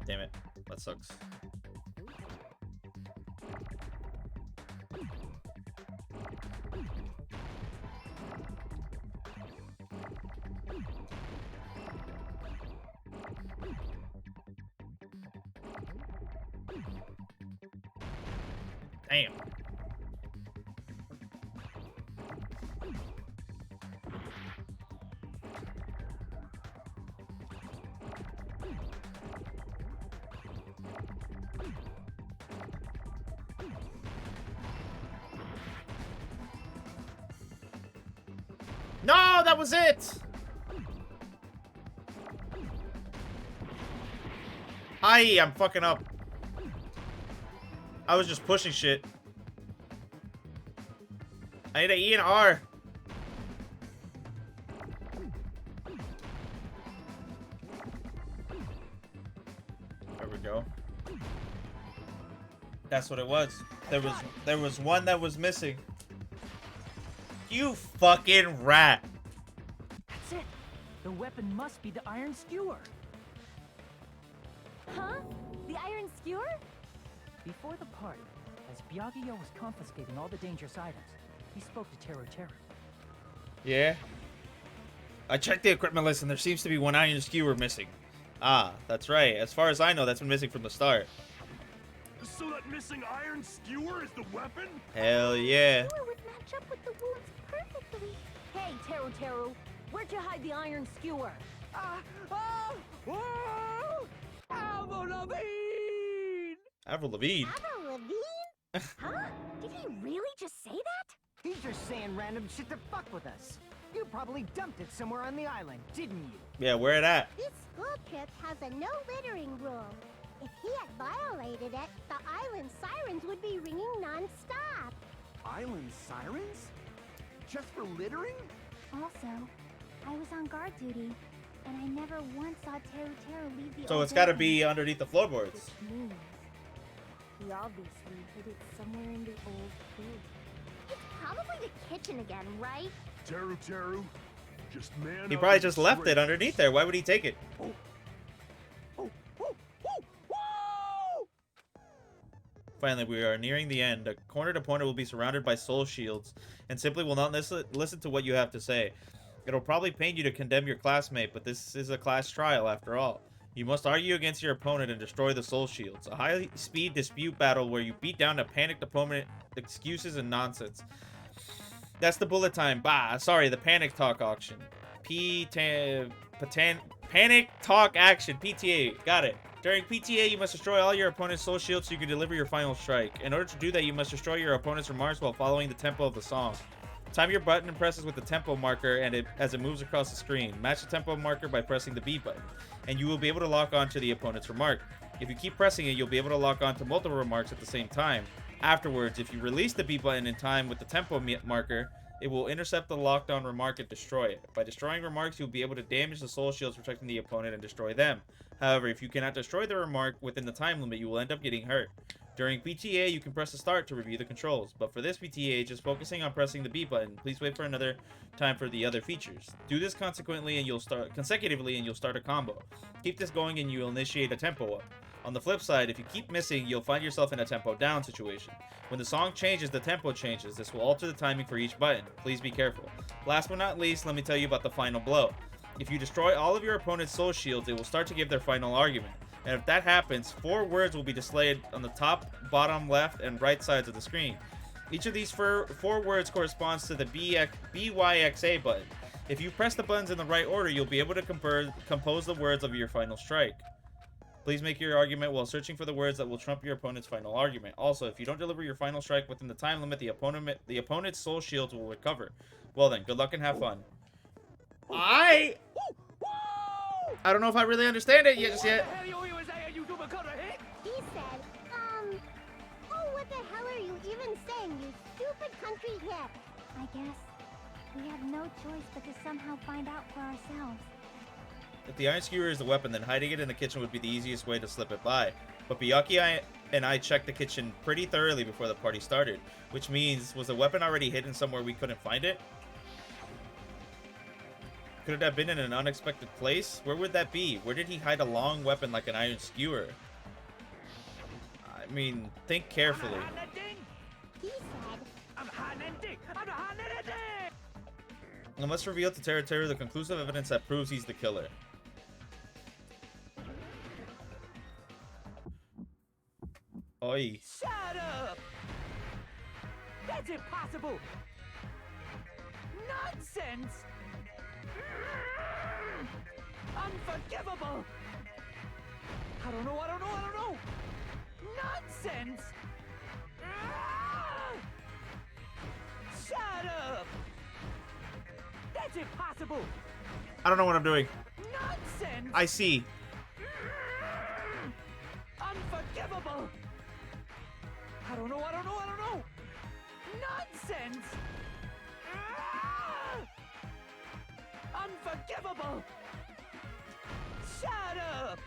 Damn it. That sucks. Damn. No, that was it. I'm fucking up. I was just pushing shit. I need an E and R. There we go. That's what it was. There was one that was missing. You fucking rat. That's it. The weapon must be the iron skewer. Huh? The iron skewer? Before the party, as Byakuya was confiscating all the dangerous items, he spoke to Teru. Yeah. I checked the equipment list and there seems to be one iron skewer missing. Ah, that's right. As far as I know, that's been missing from the start. So that missing iron skewer is the weapon? Hell yeah. Skewer would match up with the wounds perfectly. Hey, Teru, where'd you hide the iron skewer? Avril Lavigne! Avril Lavigne. Avril Lavigne? Huh? Did he really just say that? He's just saying random shit to fuck with us. You probably dumped it somewhere on the island, didn't you? Yeah, where it at? This school trip has a no littering rule. If he had violated it, the island sirens would be ringing non-stop. Island sirens? Just for littering? Also, I was on guard duty, and I never once saw Teru leave the So old it's gotta building. be underneath the floorboards. Which means he obviously hid it somewhere in the old building. It's probably the kitchen again, right? Teru, just man He up probably and just left it straight. underneath there. Why would he take it? Finally, we are nearing the end. A cornered opponent will be surrounded by soul shields and simply will not listen to what you have to say. It'll probably pain you to condemn your classmate, but this is a class trial after all. You must argue against your opponent and destroy the soul shields. A high-speed dispute battle where you beat down a panicked opponent, excuses and nonsense. That's the bullet time. Sorry, the panic talk auction. Panic talk action. PTA. Got it. During PTA, you must destroy all your opponent's soul shields so you can deliver your final strike. In order to do that, you must destroy your opponent's remarks while following the tempo of the song. Time your button and presses with the tempo marker as it moves across the screen. Match the tempo marker by pressing the B button, and you will be able to lock on to the opponent's remark. If you keep pressing it, you'll be able to lock on to multiple remarks at the same time. Afterwards, if you release the B button in time with the tempo marker, it will intercept the locked on remark and destroy it. By destroying remarks, you'll be able to damage the soul shields protecting the opponent and destroy them. However, if you cannot destroy the remark within the time limit, you will end up getting hurt. During PTA, you can press the start to review the controls, but for this PTA, just focusing on pressing the B button. Please wait for another time for the other features. Do this consecutively and you'll start a combo. Keep this going and you'll initiate a tempo up. On the flip side, if you keep missing, you'll find yourself in a tempo down situation. When the song changes, the tempo changes. This will alter the timing for each button. Please be careful. Last but not least, let me tell you about the final blow. If you destroy all of your opponent's soul shields, it will start to give their final argument. And if that happens, 4 words will be displayed on the top, bottom, left, and right sides of the screen. Each of these 4 words corresponds to the BYXA button. If you press the buttons in the right order, you'll be able to compose the words of your final strike. Please make your argument while searching for the words that will trump your opponent's final argument. Also, if you don't deliver your final strike within the time limit, the opponent's soul shields will recover. Well then, good luck and have fun. I don't know if I really understand it just yet. He said, oh, what the hell are you even saying, you stupid country hip? I guess we have no choice but to somehow find out for ourselves. If the iron skewer is the weapon, then hiding it in the kitchen would be the easiest way to slip it by. But Byakuya and I checked the kitchen pretty thoroughly before the party started, which means, was the weapon already hidden somewhere we couldn't find it? Could it have been in an unexpected place? Where would that be? Where did he hide a long weapon like an iron skewer? I mean, think carefully. He said, I must reveal to Teru the conclusive evidence that proves he's the killer. Oi. Shut up! That's impossible! Nonsense! Unforgivable! I don't know! Nonsense! Shut up! That's impossible! I don't know what I'm doing. Nonsense! I see. Unforgivable! I don't know! Nonsense! Unforgivable! Shut up!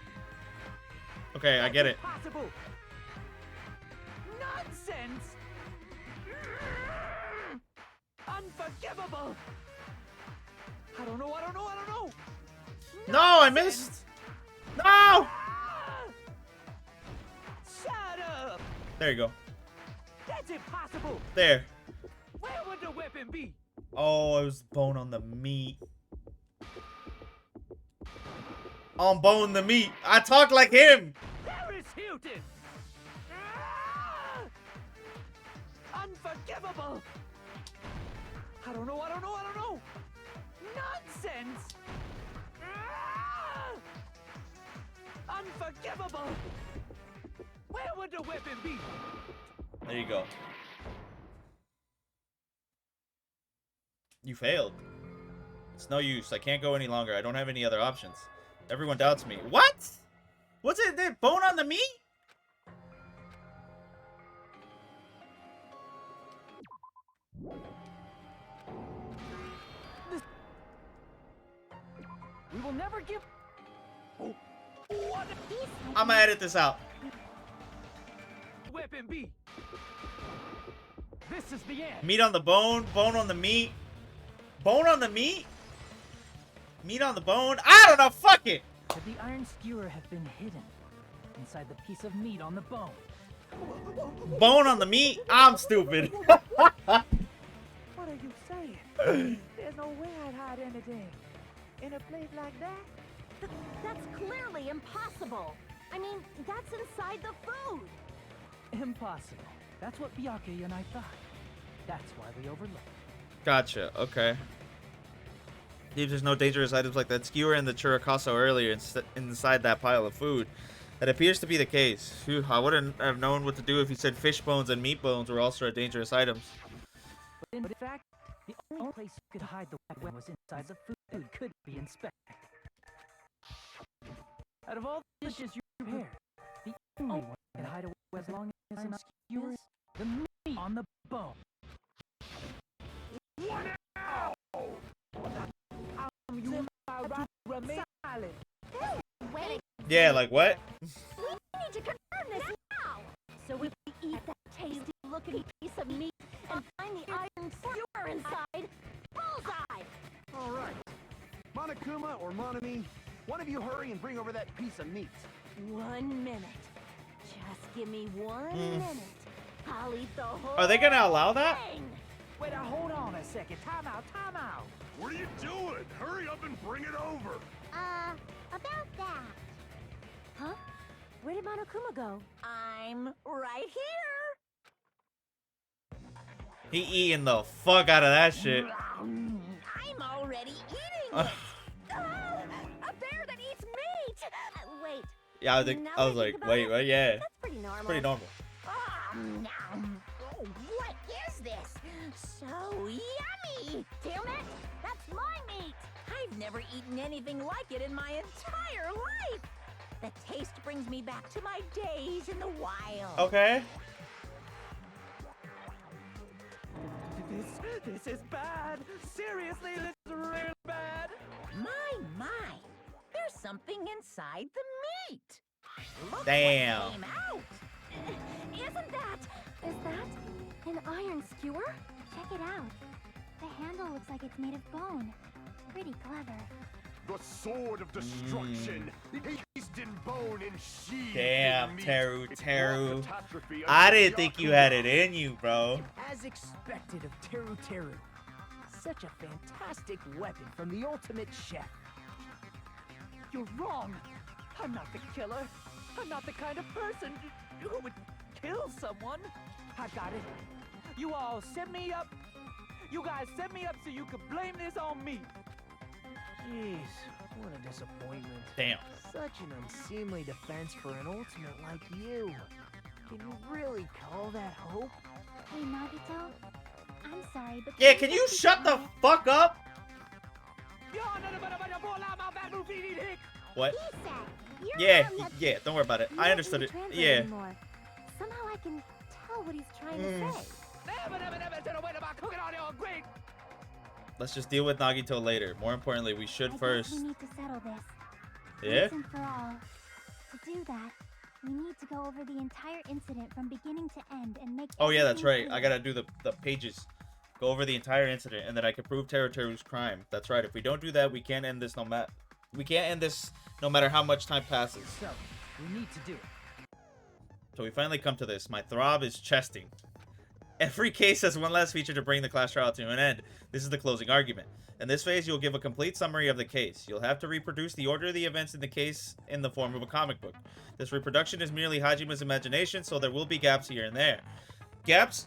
Okay, I get it. Impossible! Nonsense! Unforgivable! I don't know! No, I missed! No! Shut up! There you go. That's impossible! There. Where would the weapon be? Oh, it was bone on the meat. On bone the meat. I talk like him. Paris Hilton! Unforgivable! I don't know! Nonsense! Unforgivable! Where would the weapon be? There you go. You failed. It's no use. I can't go any longer. I don't have any other options. Everyone doubts me. What? What's it? Bone on the meat? We will never give. Oh, what I'm gonna edit this out. weapon be? This is the end. Meat on the bone, bone on the meat. Bone on the meat? Meat on the bone? I don't know, fuck it! Could the iron skewer have been hidden inside the piece of meat on the bone? Bone on the meat? I'm stupid. What are you saying? There's no way I'd hide anything in a place like that. That's clearly impossible. I mean, that's inside the food. Impossible. That's what Byakuya and I thought. That's why we overlooked. Gotcha, okay. There's no dangerous items like that skewer and the churrasco earlier inside that pile of food. That appears to be the case. Phew, I wouldn't have known what to do if he said fish bones and meat bones were also dangerous items. But in fact, the only place you could hide the weapon was inside the food could be inspected. Out of all the dishes you prepare, the only one that can hide a weapon as long as an skewer is the meat on the bone. Remain silent. Wait, Yeah, like what? we need to confirm this now! So if we eat that tasty-looking piece of meat and find the iron skewer inside, bullseye! All right. Monokuma or Monami, one of you hurry and bring over that piece of meat. 1 minute. Just give me 1 minute. I'll eat the whole Are they gonna allow that? thing. Wait, hold on a second. Time out, time out. What are you doing? Hurry up and bring it over. About that. Huh? Where did Monokuma go? I'm right here. He eating the fuck out of that shit. I'm already eating Uh, it. A bear that eats meat! Wait, yeah, I was Now like, that I think about wait, it, what? Yeah, that's pretty normal. it's pretty normal. Oh, what is this? So yummy! Damn it! That's my meat! I've never eaten anything like it in my entire life. The taste brings me back to my days in the wild. Okay. This is bad. Seriously, this is real bad. My. There's something inside the meat. Look Damn. what came out. Is that an iron skewer? Check it out. The handle looks like it's made of bone. Pretty clever. The sword of destruction, encased in bone and sheathed Damn, in meat. Teru, It's Teru. brought catastrophe I unto didn't think you had it Yakuza. in you, bro. As expected of Teru Teru. Such a fantastic weapon from the ultimate chef. You're wrong. I'm not the killer. I'm not the kind of person who would kill someone. I got it. You all set me up. You guys set me up so you could blame this on me. Jeez, what a disappointment. Damn. Such an unseemly defense for an ultimate like you. Can you really call that hope? Hey, Nagito. I'm sorry, but Yeah, can you shut the fuck up? What? He said, you're Yeah, on the- yeah, don't worry about it. You I don't understood need it. to translate Yeah. anymore. Somehow I can tell what he's trying to say. Let's just deal with Nagito later. More importantly, we I should guess first. we need to settle this. Yeah? Once and for all. To do that, we need to go over the entire incident from beginning to end and make. Oh yeah, that's everything right. I clear. gotta do the pages. Go over the entire incident, and then I can prove Teru's crime. That's right. If we don't do that, we can't end this no matter how much time passes. So, we need to do it. So we finally come to this. My throb is chesting. Every case has one last feature to bring the class trial to an end. This is the closing argument. In this phase, you'll give a complete summary of the case. You'll have to reproduce the order of the events in the case in the form of a comic book. This reproduction is merely Hajima's imagination, so there will be gaps here and there. Gaps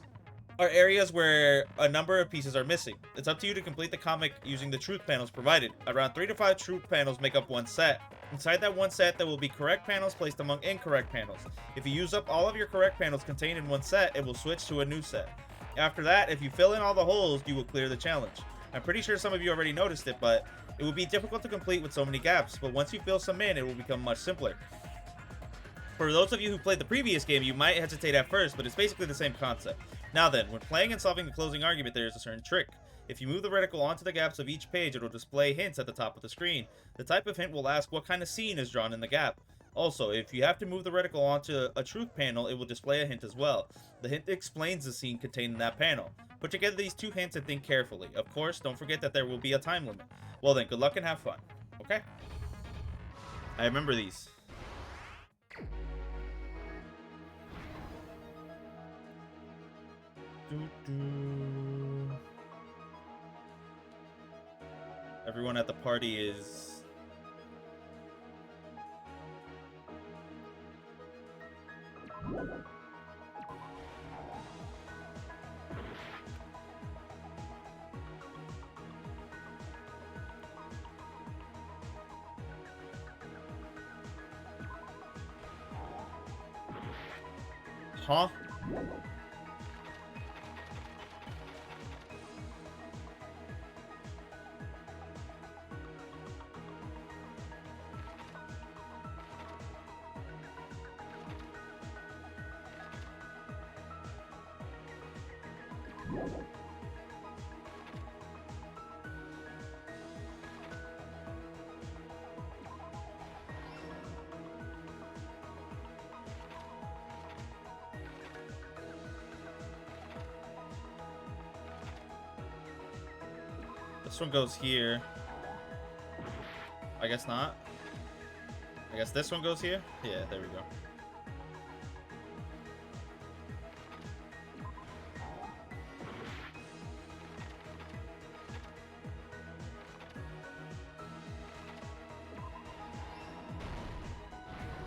are areas where a number of pieces are missing. It's up to you to complete the comic using the truth panels provided. Around 3 to 5 truth panels make up one set. Inside that one set, there will be correct panels placed among incorrect panels. If you use up all of your correct panels contained in one set, it will switch to a new set. After that, if you fill in all the holes, you will clear the challenge. I'm pretty sure some of you already noticed it, but it will be difficult to complete with so many gaps, but once you fill some in, it will become much simpler. For those of you who played the previous game, you might hesitate at first, but it's basically the same concept. Now then, when playing and solving the closing argument, there is a certain trick. If you move the reticle onto the gaps of each page, it will display hints at the top of the screen. The type of hint will ask what kind of scene is drawn in the gap. Also, if you have to move the reticle onto a truth panel, it will display a hint as well. The hint explains the scene contained in that panel. Put together these two hints and think carefully. Of course, don't forget that there will be a time limit. Well then, good luck and have fun. Okay? I remember these. Everyone at the party is... Huh? This one goes here. I guess not. I guess this one goes here? Yeah, there we go.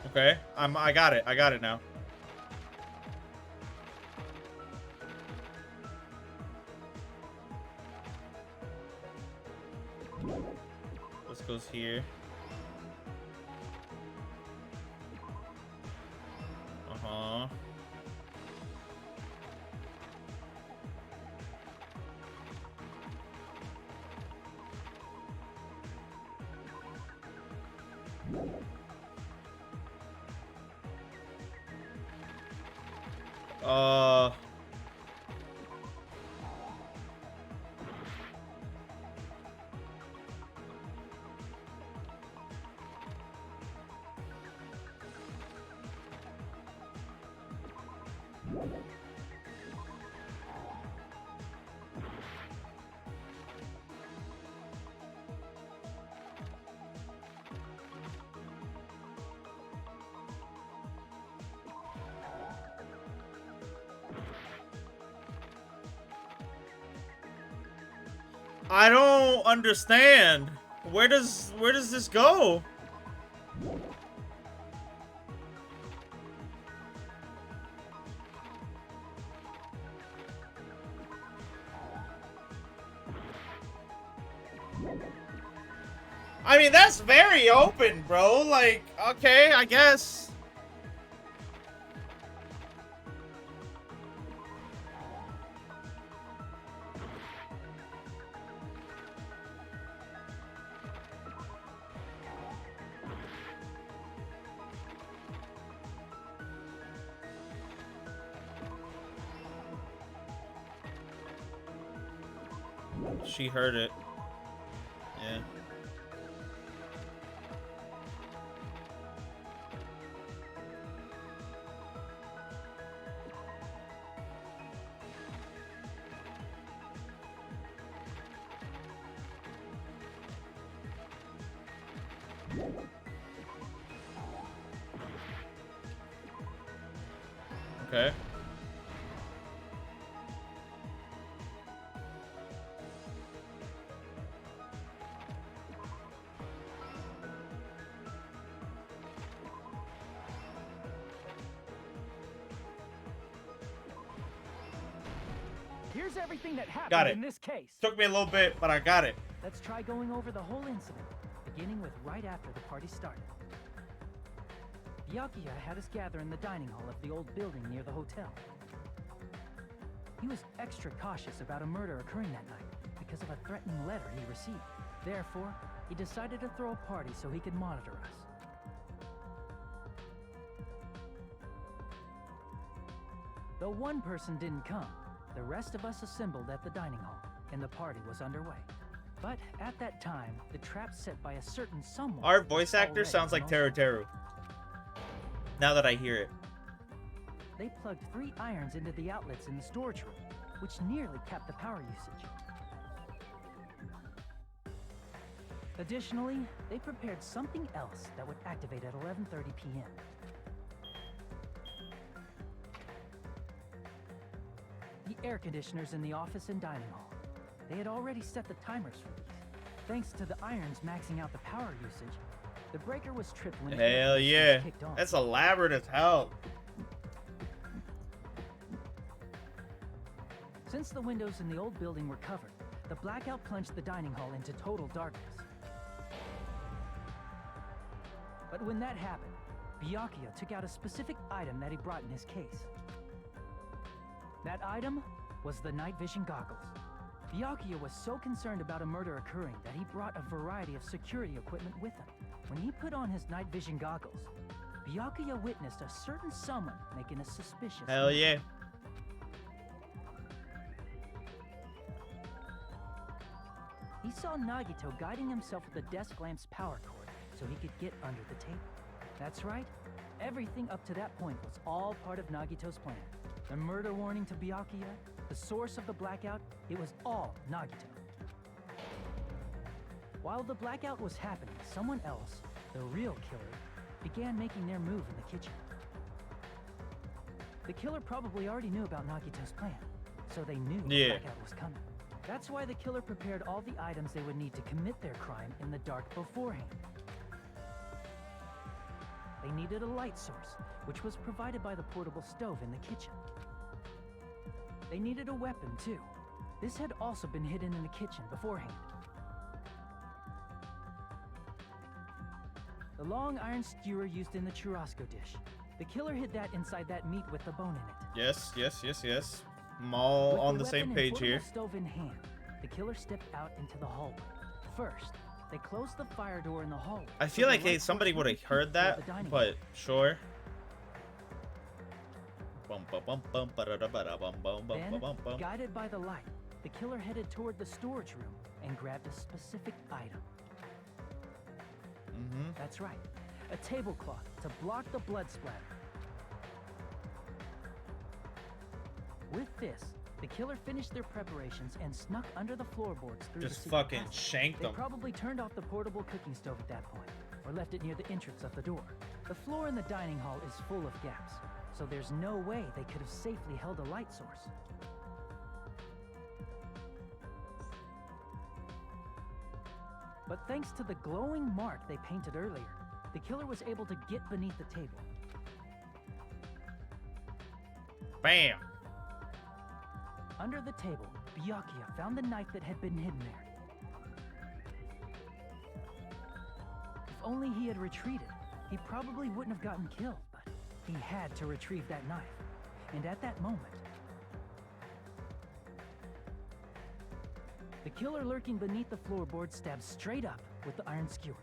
Okay, I got it. I got it now. This goes here. Uh-huh. Uh... I don't understand. Where does this go? I mean, that's very open, bro. Like, okay, I guess. She heard it. Yeah. Okay. Here's everything that happened Got it. in this case. Took me a little bit, but I got it. Let's try going over the whole incident, beginning with right after the party started. Byakuya had us gather in the dining hall of the old building near the hotel. He was extra cautious about a murder occurring that night because of a threatening letter he received. Therefore, he decided to throw a party so he could monitor us. Though one person didn't come, the rest of us assembled at the dining hall, and the party was underway. But at that time, the trap set by a certain someone... Our voice actor already sounds like on Teru. Now that I hear it. They plugged 3 irons into the outlets in the storage room, which nearly capped the power usage. Additionally, they prepared something else that would activate at 11:30 p.m. The air conditioners in the office and dining hall. They had already set the timers for these. Thanks to the irons maxing out the power usage, the breaker was tripped when the air Hell conditioners yeah. kicked on. That's elaborate as hell. Since the windows in the old building were covered, the blackout plunged the dining hall into total darkness. But when that happened, Byakuya took out a specific item that he brought in his case. that item was the night vision goggles. Byakuya was so concerned about a murder occurring that he brought a variety of security equipment with him. When he put on his night vision goggles, Byakuya witnessed a certain someone making a suspicious Hell move. yeah. He saw Nagito guiding himself with the desk lamp's power cord so he could get under the table. That's right. Everything up to that point was all part of Nagito's plan. The murder warning to Byakuya, the source of the blackout, it was all Nagito. While the blackout was happening, someone else, the real killer, began making their move in the kitchen. The killer probably already knew about Nagito's plan, so they knew the blackout was coming. That's why the killer prepared all the items they would need to commit their crime in the dark beforehand. They needed a light source, which was provided by the portable stove in the kitchen. They needed a weapon, too. This had also been hidden in the kitchen beforehand. The long iron skewer used in the churrasco dish. The killer hid that inside that meat with the bone in it. Yes. I'm all With on the weapon same and page portable here. Stove in hand, the killer stepped out into the hallway. First, they closed the fire door in the hallway. I feel like hey, somebody would have heard that, but sure. Then, guided by the light, the killer headed toward the storage room and grabbed a specific item. That's right, a tablecloth to block the blood splatter. With this, the killer finished their preparations and snuck under the floorboards through Just the secret fucking passage. shanked They them. probably turned off the portable cooking stove at that point, or left it near the entrance of the door. The floor in the dining hall is full of gaps, so there's no way they could have safely held a light source. But thanks to the glowing mark they painted earlier, the killer was able to get beneath the table. Bam! Under the table, Byakuya found the knife that had been hidden there. If only he had retreated, he probably wouldn't have gotten killed, but he had to retrieve that knife. And at that moment, the killer lurking beneath the floorboard stabbed straight up with the iron skewer.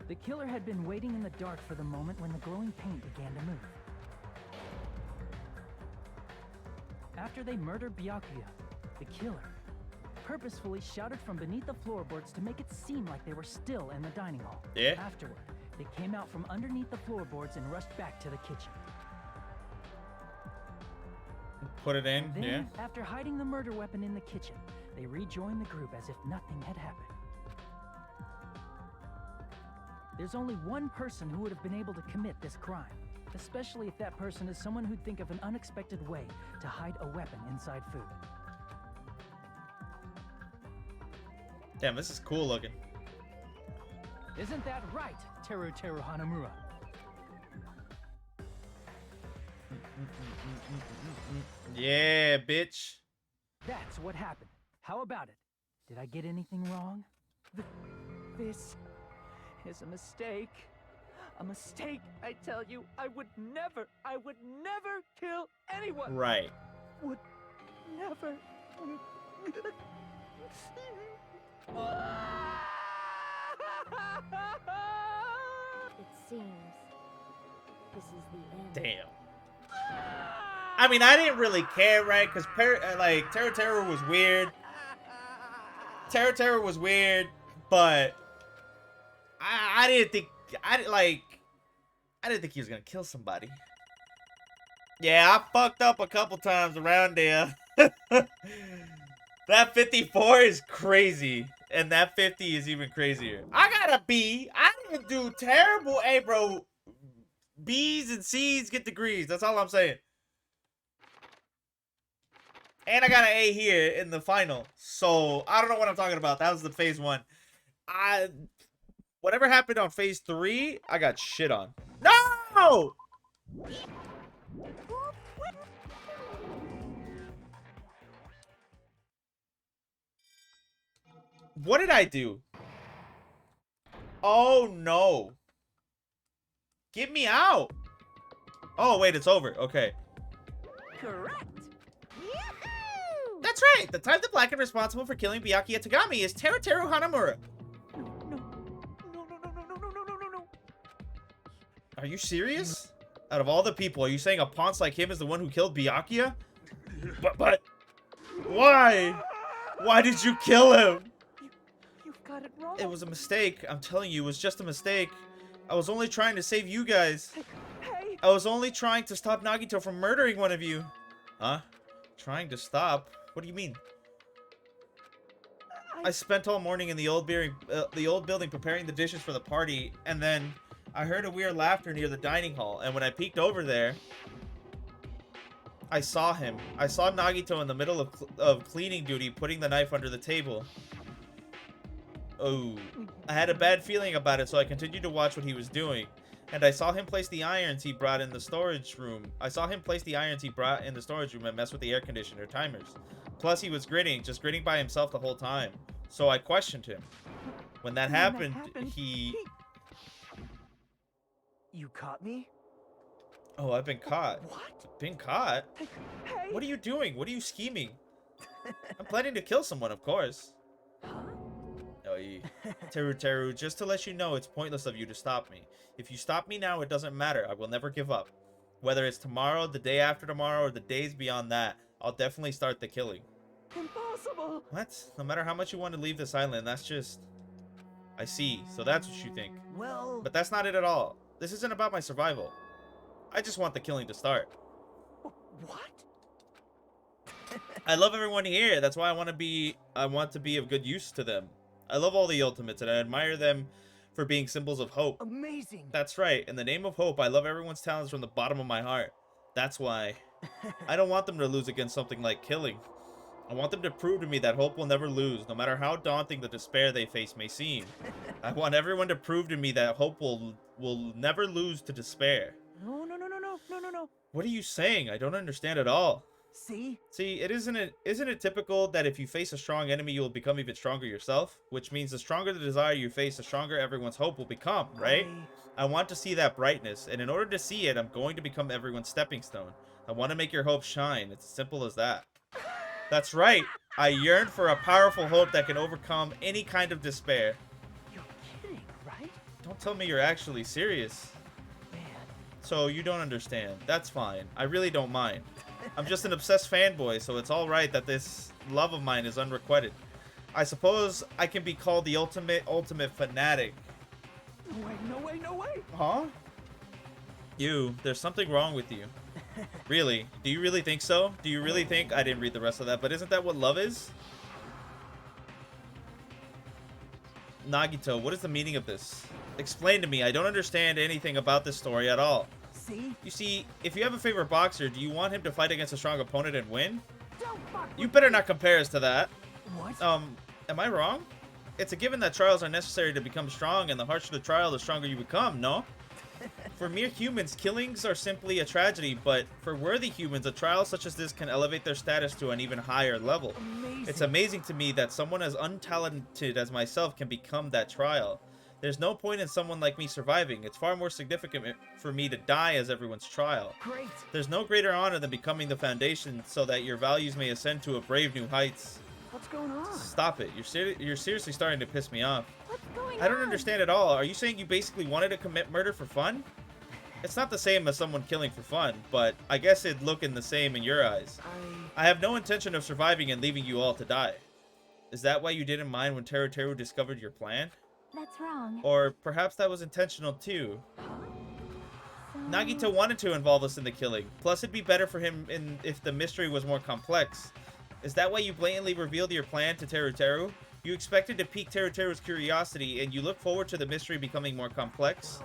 The killer had been waiting in the dark for the moment when the glowing paint began to move. After they murdered Byakuya, the killer purposefully shouted from beneath the floorboards to make it seem like they were still in the dining hall. Yeah. Afterward, they came out from underneath the floorboards and rushed back to the kitchen. Put it in, Then, yeah. after hiding the murder weapon in the kitchen, they rejoined the group as if nothing had happened. There's only one person who would have been able to commit this crime, especially if that person is someone who'd think of an unexpected way to hide a weapon inside food. Damn, this is cool looking. Isn't that right, Teru Hanamura? Yeah, bitch. That's what happened. How about it? Did I get anything wrong? This is a mistake. A mistake, I tell you. I would never kill anyone. Right. Would never. It seems this is the end. Damn. I mean, I didn't really care, right? Because, like, Terra was weird. Terra was weird, but I didn't think, I didn't think he was gonna kill somebody. Yeah, I fucked up a couple times around there. That 54 is crazy. And that 50 is even crazier. I got a B. I didn't do terrible. Hey, bro. B's and C's get degrees. That's all I'm saying. And I got an A here in the final. So, I don't know what I'm talking about. That was the phase 1. Whatever happened on phase 3, I got shit on. No! What did I do? Oh, no. Get me out. Oh, wait, it's over. Okay. correct. Yahoo! That's right! The time the Blackhead responsible for killing Byakuya Tagami is Teruteru Hanamura. No. Are you serious? Out of all the people, are you saying a ponce like him is the one who killed Byakuya? But... Why? Why did you kill him? You've got it wrong. It was a mistake. I'm telling you, it was just a mistake. I was only trying to save you guys. Hey! I was only trying to stop Nagito from murdering one of you. Huh? Trying to stop? What do you mean? I spent all morning in the old building preparing the dishes for the party, and then I heard a weird laughter near the dining hall, and when I peeked over there, I saw him. I saw Nagito in the middle of cleaning duty, putting the knife under the table. Oh. I had a bad feeling about it, so I continued to watch what he was doing. And I saw him place the irons he brought in the storage room. And mess with the air conditioner timers. Plus, he was grinning, just grinning by himself the whole time. So I questioned him. When that happened, he... You caught me? Oh, I've been caught. What? Been caught? Hey! What are you doing? What are you scheming? I'm planning to kill someone, of course. Oh, Teru, just to let you know, it's pointless of you to stop me. If you stop me now, it doesn't matter. I will never give up. Whether it's tomorrow, the day after tomorrow, or the days beyond that, I'll definitely start the killing. Impossible! What? No matter how much you want to leave this island, that's just... I see. So that's what you think. Well... But that's not it at all. This isn't about my survival. I just want the killing to start. What? I love everyone here. That's why I want to be of good use to them. I love all the ultimates, and I admire them for being symbols of hope. Amazing. That's right. In the name of hope, I love everyone's talents from the bottom of my heart. That's why. I don't want them to lose against something like killing. I want them to prove to me that hope will never lose, no matter how daunting the despair they face may seem. I want everyone to prove to me that hope will never lose to despair. No. What are you saying? I don't understand at all. See, isn't it typical that if you face a strong enemy, you will become even stronger yourself? Which means the stronger the desire you face, the stronger everyone's hope will become, right? I want to see that brightness, and in order to see it, I'm going to become everyone's stepping stone. I want to make your hope shine. It's as simple as that. That's right. I yearn for a powerful hope that can overcome any kind of despair. You're kidding, right? Don't tell me you're actually serious. Man. So you don't understand. That's fine. I really don't mind. I'm just an obsessed fanboy, so it's alright that this love of mine is unrequited. I suppose I can be called the ultimate fanatic. No way. Huh? There's something wrong with you. Really? Do you really think so? Do you really think... I didn't read the rest of that, but isn't that what love is? Nagito, what is the meaning of this? Explain to me. I don't understand anything about this story at all. See? You see, if you have a favorite boxer, do you want him to fight against a strong opponent and win? Don't fuck You better not compare us to that. What? Am I wrong? It's a given that trials are necessary to become strong, and the harsher the trial, the stronger you become, no? For mere humans, killings are simply a tragedy, but for worthy humans, a trial such as this can elevate their status to an even higher level. Amazing. It's amazing to me that someone as untalented as myself can become that trial. There's no point in someone like me surviving. It's far more significant for me to die as everyone's trial. Great. There's no greater honor than becoming the foundation so that your values may ascend to a brave new heights. What's going on? Stop it. You're seriously starting to piss me off. What's going on? I don't understand at all. Are you saying you basically wanted to commit murder for fun? It's not the same as someone killing for fun, but I guess it'd look in the same in your eyes. I have no intention of surviving and leaving you all to die. Is that why you didn't mind when Teru discovered your plan? That's wrong. Or perhaps that was intentional too. Nagito wanted to involve us in the killing. Plus, it'd be better for him if the mystery was more complex. Is that why you blatantly revealed your plan to Teru? You expected to pique Teru's curiosity, and you look forward to the mystery becoming more complex?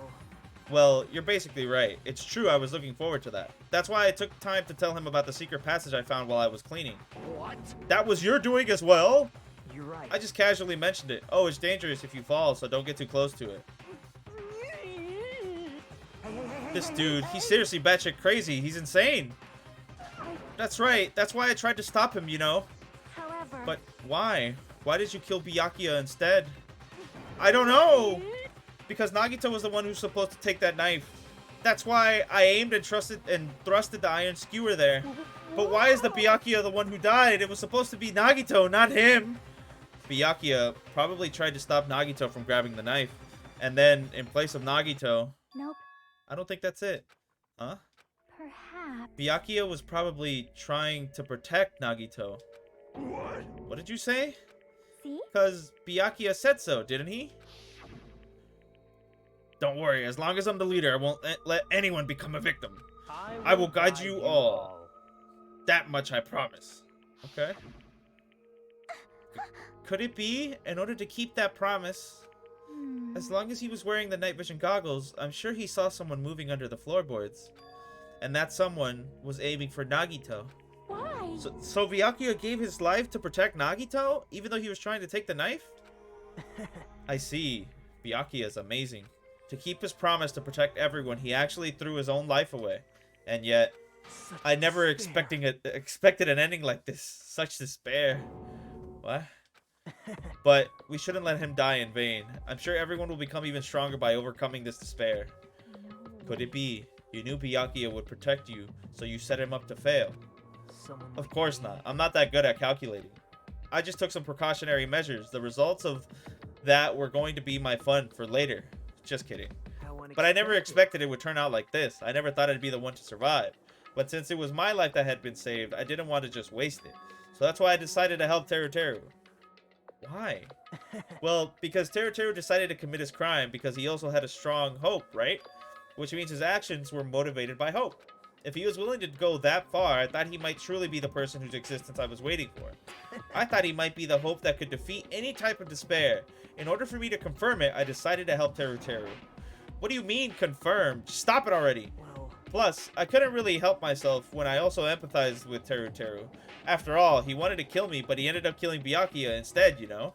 Well, you're basically right. It's true, I was looking forward to that. That's why I took time to tell him about the secret passage I found while I was cleaning. What? That was your doing as well? You're right. I just casually mentioned it. Oh, it's dangerous if you fall, so don't get too close to it. This dude, he's seriously batshit crazy. He's insane. That's right. That's why I tried to stop him, you know. However... But why? Why did you kill Byakuya instead? I don't know. Because Nagito was the one who's supposed to take that knife. That's why I aimed and thrusted the iron skewer there. But why is the Byakuya the one who died? It was supposed to be Nagito, not him. Byakuya probably tried to stop Nagito from grabbing the knife. And then, in place of Nagito... Nope. I don't think that's it. Huh? Perhaps. Byakuya was probably trying to protect Nagito. What? What did you say? See? Because Byakuya said so, didn't he? Don't worry, as long as I'm the leader, I won't let anyone become a victim. I will guide you all. That much I promise. Okay. Could it be, in order to keep that promise, as long as he was wearing the night vision goggles, I'm sure he saw someone moving under the floorboards. And that someone was aiming for Nagito. Why? So Byakuya gave his life to protect Nagito, even though he was trying to take the knife? I see. Byakuya is amazing. To keep his promise to protect everyone, he actually threw his own life away. And yet, I never expected an ending like this. Such despair. What? But we shouldn't let him die in vain. I'm sure everyone will become even stronger by overcoming this despair. Could it be? You knew Byakuya would protect you, so you set him up to fail. Of course not. I'm not that good at calculating. I just took some precautionary measures. The results of that were going to be my fun for later. Just kidding. But I never expected it would turn out like this. I never thought I'd be the one to survive. But since it was my life that had been saved, I didn't want to just waste it. So that's why I decided to help Teru. Why? Well, because Teru decided to commit his crime because he also had a strong hope, right? Which means his actions were motivated by hope. If he was willing to go that far, I thought he might truly be the person whose existence I was waiting for. I thought he might be the hope that could defeat any type of despair. In order for me to confirm it, I decided to help Teru. What do you mean, confirm? Stop it already. Plus, I couldn't really help myself when I also empathized with Teru. After all, he wanted to kill me, but he ended up killing Byakuya instead, you know?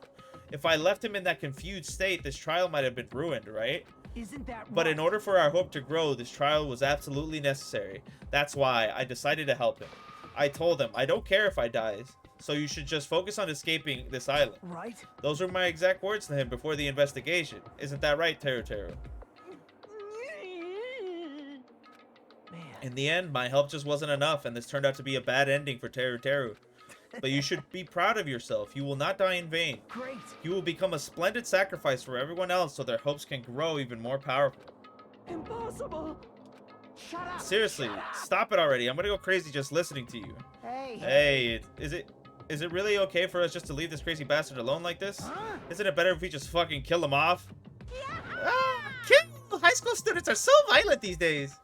If I left him in that confused state, this trial might have been ruined, right? Isn't that right? But in order for our hope to grow, this trial was absolutely necessary. That's why I decided to help him. I told him, I don't care if I die, so you should just focus on escaping this island. Right? Those were my exact words to him before the investigation. Isn't that right, Teru? Man. In the end, my help just wasn't enough, and this turned out to be a bad ending for Teru. But you should be proud of yourself. You will not die in vain. Great. You will become a splendid sacrifice for everyone else so their hopes can grow even more powerful. Impossible. Shut up. Seriously, stop it already. I'm gonna go crazy just listening to you. Hey, is it really okay for us just to leave this crazy bastard alone like this? Huh? Isn't it better if we just fucking kill him off? Kill! High school students are so violent these days.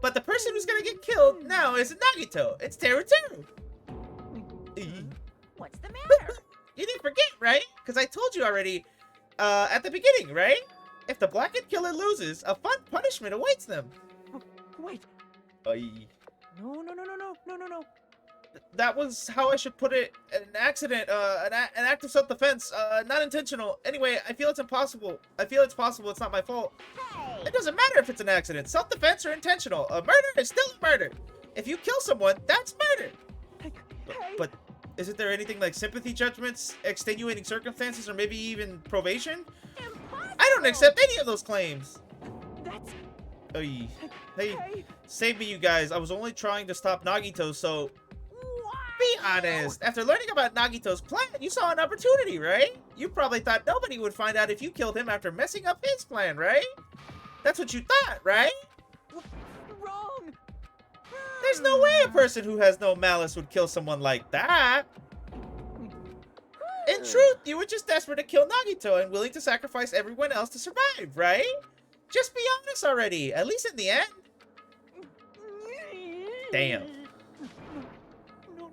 But the person who's gonna get killed now isn't Nagito. It's Teru. What's the matter? You didn't forget, right? Because I told you already at the beginning, right? If the blackened killer loses, a fun punishment awaits them. Wait. No. No. That was how I should put it. An accident, an act of self-defense, not intentional. Anyway, I feel it's impossible. I feel it's possible. It's not my fault. Hey! It doesn't matter if it's an accident, self-defense or intentional. A murder is still a murder. If you kill someone, that's murder. But isn't there anything like sympathy judgments, extenuating circumstances, or maybe even probation? Impossible! I don't accept any of those claims. That's... Hey, Hey. save me, you guys. I was only trying to stop Nagito, so Wow! be honest. After learning about Nagito's plan, you saw an opportunity, right? You probably thought nobody would find out if you killed him after messing up his plan, right? That's what you thought, right? Wrong. There's no way a person who has no malice would kill someone like that. In truth, you were just desperate to kill Nagito and willing to sacrifice everyone else to survive, right? Just be honest already, at least in the end. Damn. No.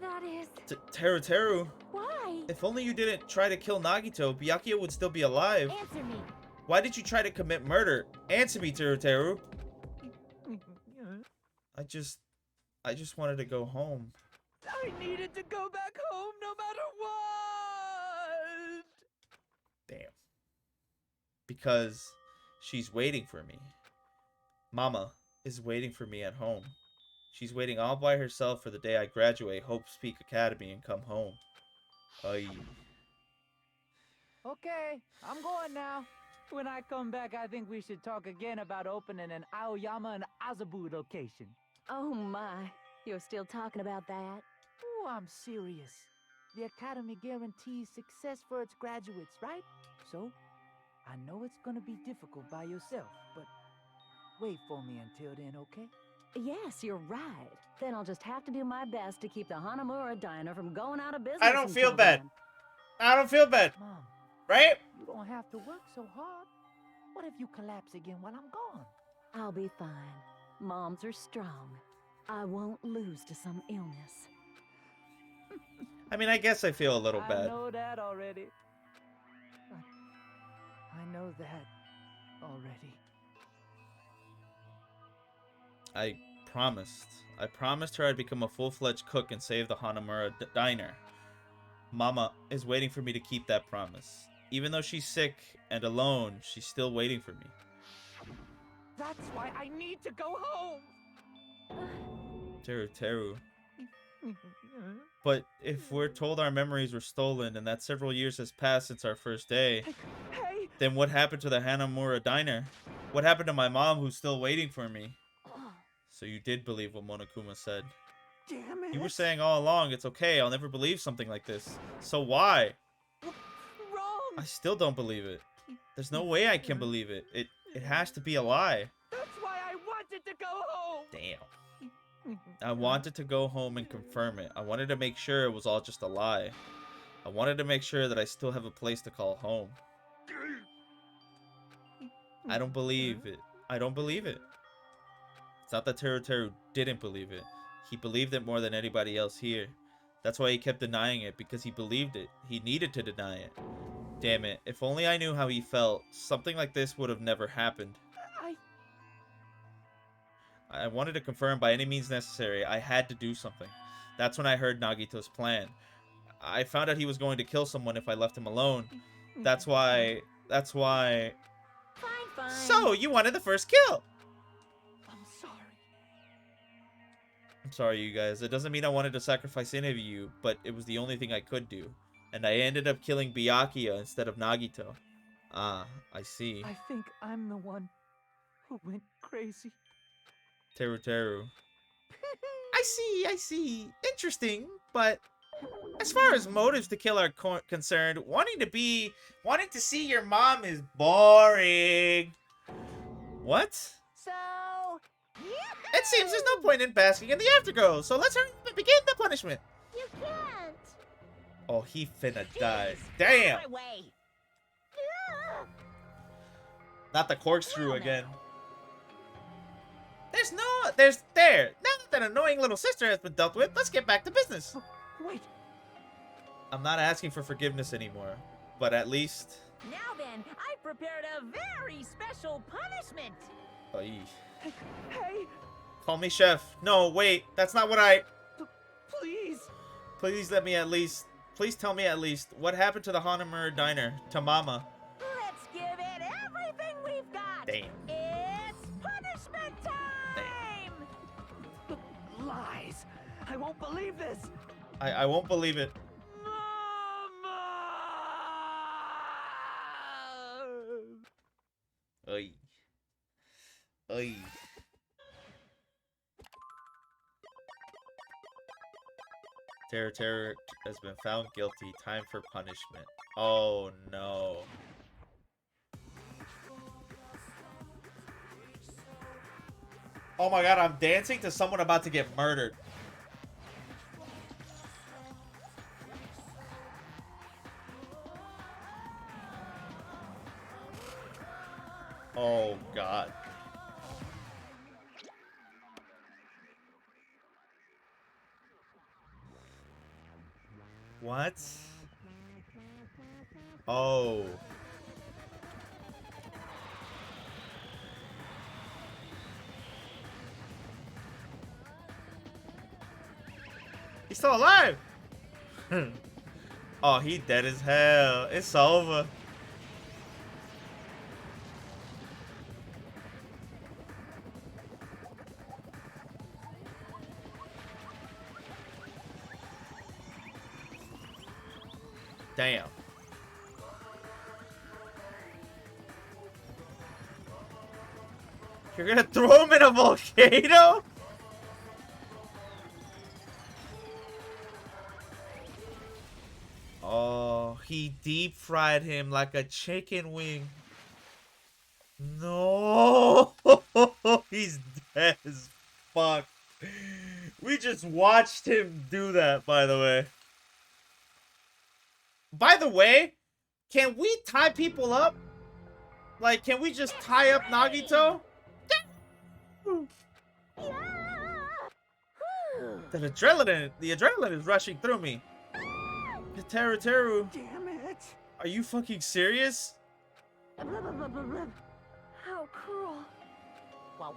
That is... Teru. Why? If only you didn't try to kill Nagito, Byakuya would still be alive. Answer me. Why did you try to commit murder? Answer me, Teru. I just wanted to go home. I needed to go back home no matter what. Damn. Because she's waiting for me. Mama is waiting for me at home. She's waiting all by herself for the day I graduate Hope's Peak Academy and come home. Ay. Okay, I'm going now. When I come back, I think we should talk again about opening an Aoyama and Azabu location. Oh my, you're still talking about that? Oh, I'm serious. The Academy guarantees success for its graduates, right? So, I know it's gonna be difficult by yourself, but wait for me until then, okay? Yes, you're right. Then I'll just have to do my best to keep the Hanamura Diner from going out of business. I don't feel until bad. then. I don't feel bad. Mom, Right? you don't have to work so hard. What if you collapse again while I'm gone? I'll be fine. Moms are strong. I won't lose to some illness. I mean, I guess I feel a little I bad. know that already. I know that already. I promised her I'd become a full-fledged cook and save the Hanamura Diner. Mama is waiting for me to keep that promise. Even though she's sick and alone, she's still waiting for me. That's why I need to go home. Teru. But if we're told our memories were stolen and that several years has passed since our first day, Hey. then what happened to the Hanamura Diner? What happened to my mom who's still waiting for me? So you did believe what Monokuma said. Damn it. You were saying all along, it's okay, I'll never believe something like this. So why? Wrong. I still don't believe it. There's no way I can believe it. It has to be a lie. That's why I wanted to go home. Damn. I wanted to go home and confirm it. I wanted to make sure it was all just a lie. I wanted to make sure that I still have a place to call home. I don't believe it. I don't believe it. It's not that Teru didn't believe it. He believed it more than anybody else here. That's why he kept denying it, because he believed it. He needed to deny it. Damn it. If only I knew how he felt, something like this would have never happened. I wanted to confirm by any means necessary. I had to do something. That's when I heard Nagito's plan. I found out he was going to kill someone if I left him alone. That's why... Fine. So, you wanted the first kill! I'm sorry. I'm sorry, you guys. It doesn't mean I wanted to sacrifice any of you, but it was the only thing I could do. And I ended up killing Byakuya instead of Nagito. Ah, I see. I think I'm the one who went crazy. Teru. I see. Interesting, but as far as motives to kill are concerned, wanting to see your mom is boring. What? So, It seems there's no point in basking in the afterglow, so let's hurry up and begin the punishment. You can't. Oh, he finna die. Jeez, Damn! my way. Not the corkscrew Well, again. now. Now that that annoying little sister has been dealt with, let's get back to business. Wait. I'm not asking for forgiveness anymore, but at least... Now then, I prepared a very special punishment. Ay. Hey, Call me chef. No, wait, that's not what I... please. Please let me at least... Please tell me at least what happened to the Hanamura Diner, to Mama. Let's give it everything we've got. Damn. It's punishment time. Lies. I won't believe this. I won't believe it. Mama! Ay. Ay. Teru has been found guilty. Time for punishment. Oh no. Oh my god, I'm dancing to someone about to get murdered. Oh god. What? Oh. He's still alive! Oh, he dead as hell. It's over. Damn. You're gonna throw him in a volcano? Oh, he deep fried him like a chicken wing. No, he's dead as fuck. We just watched him do that, by the way. By the way, can we tie people up? Like, can we just tie up Nagito? The adrenaline is rushing through me. Teru, Damn it! are you fucking serious? How cruel. What?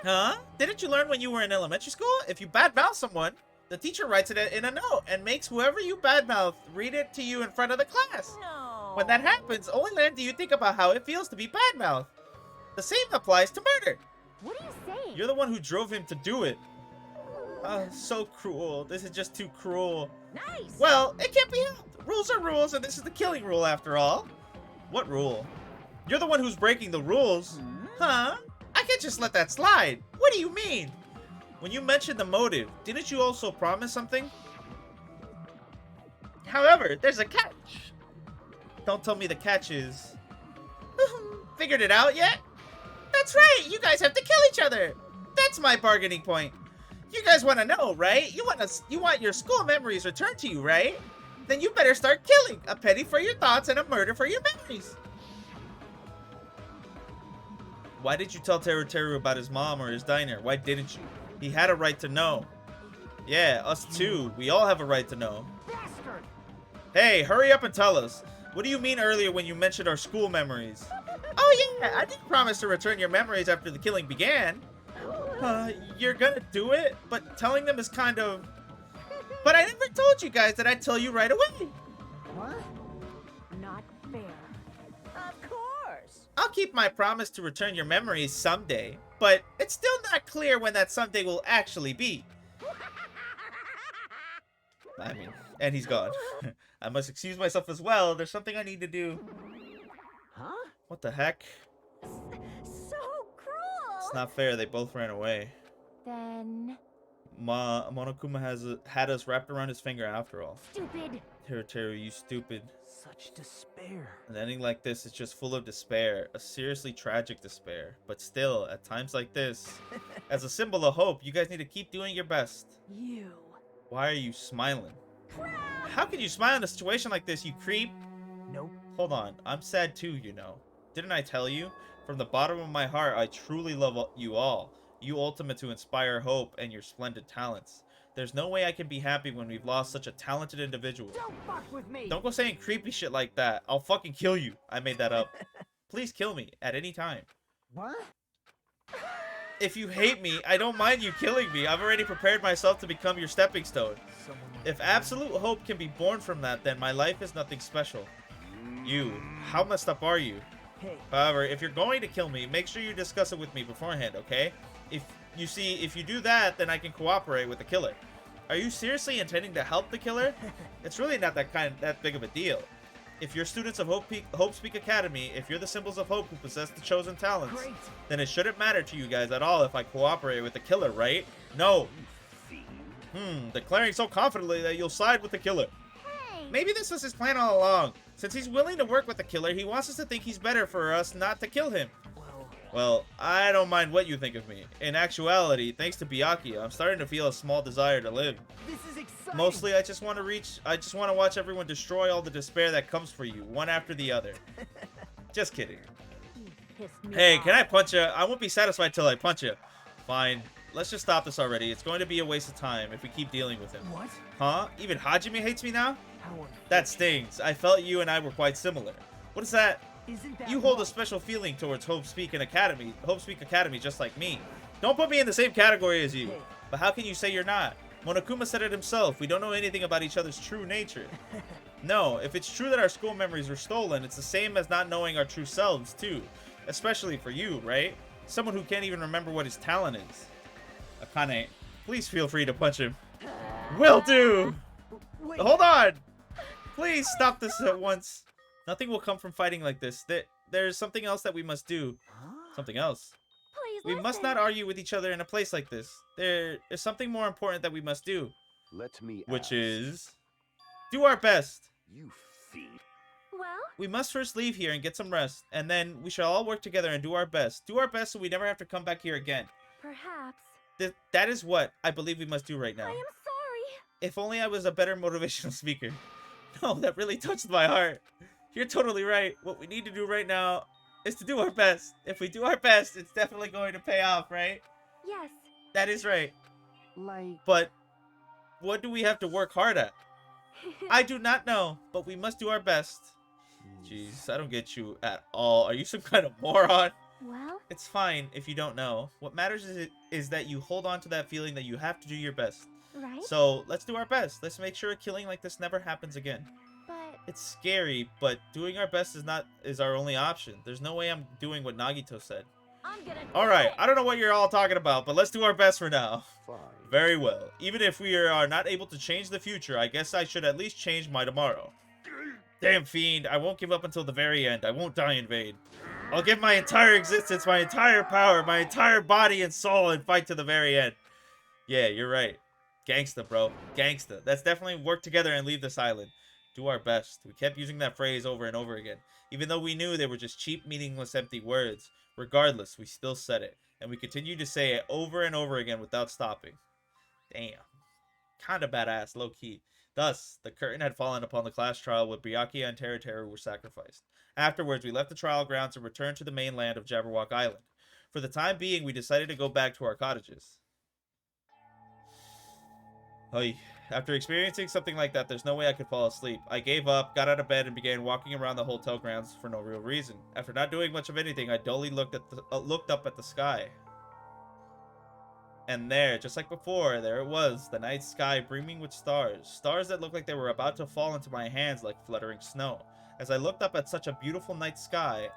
Huh? Didn't you learn when you were in elementary school? If you badmouth someone, the teacher writes it in a note and makes whoever you badmouth read it to you in front of the class. No. When that happens, only then do you think about how it feels to be badmouthed. The same applies to murder. What are you saying? You're the one who drove him to do it. So cruel. This is just too cruel. Nice. Well, it can't be helped. Rules are rules, and this is the killing rule after all. What rule? You're the one who's breaking the rules. Huh? I can't just let that slide. What do you mean? When you mentioned the motive, didn't you also promise something? However, there's a catch. Don't tell me the catch is... Figured it out yet? That's right, you guys have to kill each other. That's my bargaining point. You guys want to know, right? You want your school memories returned to you, right? Then you better start killing. A penny for your thoughts and a murder for your memories. Why did you tell Teru about his mom or his diner? Why didn't you? He had a right to know. Yeah, us too. We all have a right to know. Bastard! Hey, hurry up and tell us. What do you mean earlier when you mentioned our school memories? Oh yeah, I did promise to return your memories after the killing began. You're gonna do it? But telling them is kind of... But I never told you guys that I'd tell you right away. What? Not fair. Of course. I'll keep my promise to return your memories someday, but it's still not clear when that someday will actually be. I mean, and he's gone. I must excuse myself as well. There's something I need to do. Huh? What the heck? So cruel. It's not fair. They both ran away. Then... Monokuma had us wrapped around his finger after all. Stupid. Teru, you stupid. Such despair. An ending like this is just full of despair, a seriously tragic despair. But still, at times like this, as a symbol of hope, you guys need to keep doing your best. You. Why are you smiling? How can you smile in a situation like this, you creep? Nope. Hold on, I'm sad too, you know. Didn't I tell you? From the bottom of my heart, I truly love you all. You ultimate to inspire hope and your splendid talents. There's no way I can be happy when we've lost such a talented individual. Don't fuck with me! Don't go saying creepy shit like that. I'll fucking kill you. I made that up. Please kill me at any time. What? If you hate me, I don't mind you killing me. I've already prepared myself to become your stepping stone. If absolute hope can be born from that, then my life is nothing special. You, how messed up are you? Hey. However, if you're going to kill me, make sure you discuss it with me beforehand, okay? If you do that, then I can cooperate with the killer. Are you seriously intending to help the killer? It's really not that big of a deal. If you're students of Hope Speak Academy, if you're the symbols of hope who possess the chosen talents, Great. then it shouldn't matter to you guys at all if I cooperate with the killer, right? No. Declaring so confidently that you'll side with the killer. Hey! Maybe this was his plan all along. Since he's willing to work with the killer, he wants us to think he's better for us not to kill him. Well, I don't mind what you think of me. In actuality, thanks to Byakuya, I'm starting to feel a small desire to live. This is exciting. Mostly, I just want to watch everyone destroy all the despair that comes for you, one after the other. Just kidding. Pissed me Hey, off. can I punch you? I won't be satisfied till I punch you. Fine. Let's just stop this already. It's going to be a waste of time if we keep dealing with him. What? Huh? Even Hajime hates me now? How That stings. I felt you and I were quite similar. What is that? Isn't that You hold a wrong? special feeling towards Hope Speak Academy, just like me. Don't put me in the same category as you. But how can you say you're not? Monokuma said it himself. We don't know anything about each other's true nature. No, if it's true that our school memories were stolen, it's the same as not knowing our true selves, too. Especially for you, right? Someone who can't even remember what his talent is. Akane, please feel free to punch him. Will do! Wait. Hold on! Please stop this at once. Nothing will come from fighting like this. There's something else that we must do. Something else. Please We must not argue with each other in a place like this. There is something more important that we must do. Let me Which ask. is... do our best. You fiend. Well, We must first leave here and get some rest, and then we shall all work together and do our best. Do our best so we never have to come back here again. perhaps. That is what I believe we must do right now. I am sorry. If only I was a better motivational speaker. No, that really touched my heart. You're totally right. What we need to do right now is to do our best. If we do our best, it's definitely going to pay off, right? Yes. That is right. Like, But what do we have to work hard at? I do not know, but we must do our best. Jeez, I don't get you at all. Are you some kind of moron? Well, It's fine if you don't know. What matters is that you hold on to that feeling that you have to do your best. right? So let's do our best. Let's make sure a killing like this never happens again. But It's scary, but doing our best is our only option. There's no way I'm doing what Nagito said. I'm gonna. Alright, I don't know what you're all talking about, but let's do our best for now. Fine. Very well. Even if we are not able to change the future, I guess I should at least change my tomorrow. Damn fiend, I won't give up until the very end. I won't die in vain. I'll give my entire existence, my entire power, my entire body and soul and fight to the very end. Yeah, you're right. Gangsta, bro. Gangsta. Let's definitely work together and leave this island. Do our best. We kept using that phrase over and over again, even though we knew they were just cheap, meaningless, empty words. Regardless, we still said it, and we continued to say it over and over again without stopping. Damn. Kinda badass, low-key. Thus, the curtain had fallen upon the class trial where Byakuya and Teru were sacrificed. Afterwards, we left the trial grounds and returned to the mainland of Jabberwock Island. For the time being, we decided to go back to our cottages. Oy. After experiencing something like that, there's no way I could fall asleep. I gave up, got out of bed, and began walking around the hotel grounds for no real reason. After not doing much of anything, I dully looked up at the sky. And there, just like before, there it was, the night sky brimming with stars. Stars that looked like they were about to fall into my hands like fluttering snow. As I looked up at such a beautiful night sky,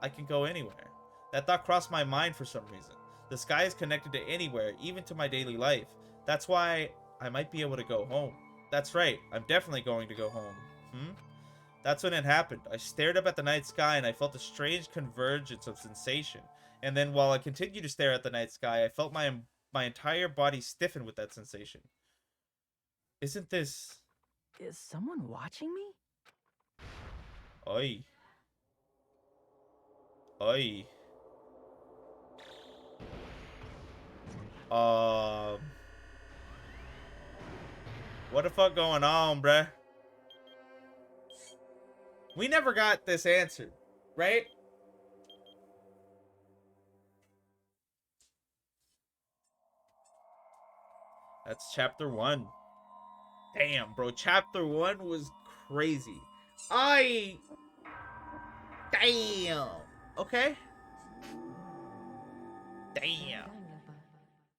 I can go anywhere. That thought crossed my mind for some reason. The sky is connected to anywhere, even to my daily life. That's why I might be able to go home. That's right, I'm definitely going to go home. That's when it happened. I stared up at the night sky and I felt a strange convergence of sensation. And then while I continued to stare at the night sky, I felt my entire body stiffen with that sensation. Isn't this... Is someone watching me? Oi. Oi. What the fuck going on, bruh? We never got this answered, right? That's chapter 1. Damn, bro. Chapter 1 was crazy. Damn. Okay. Damn.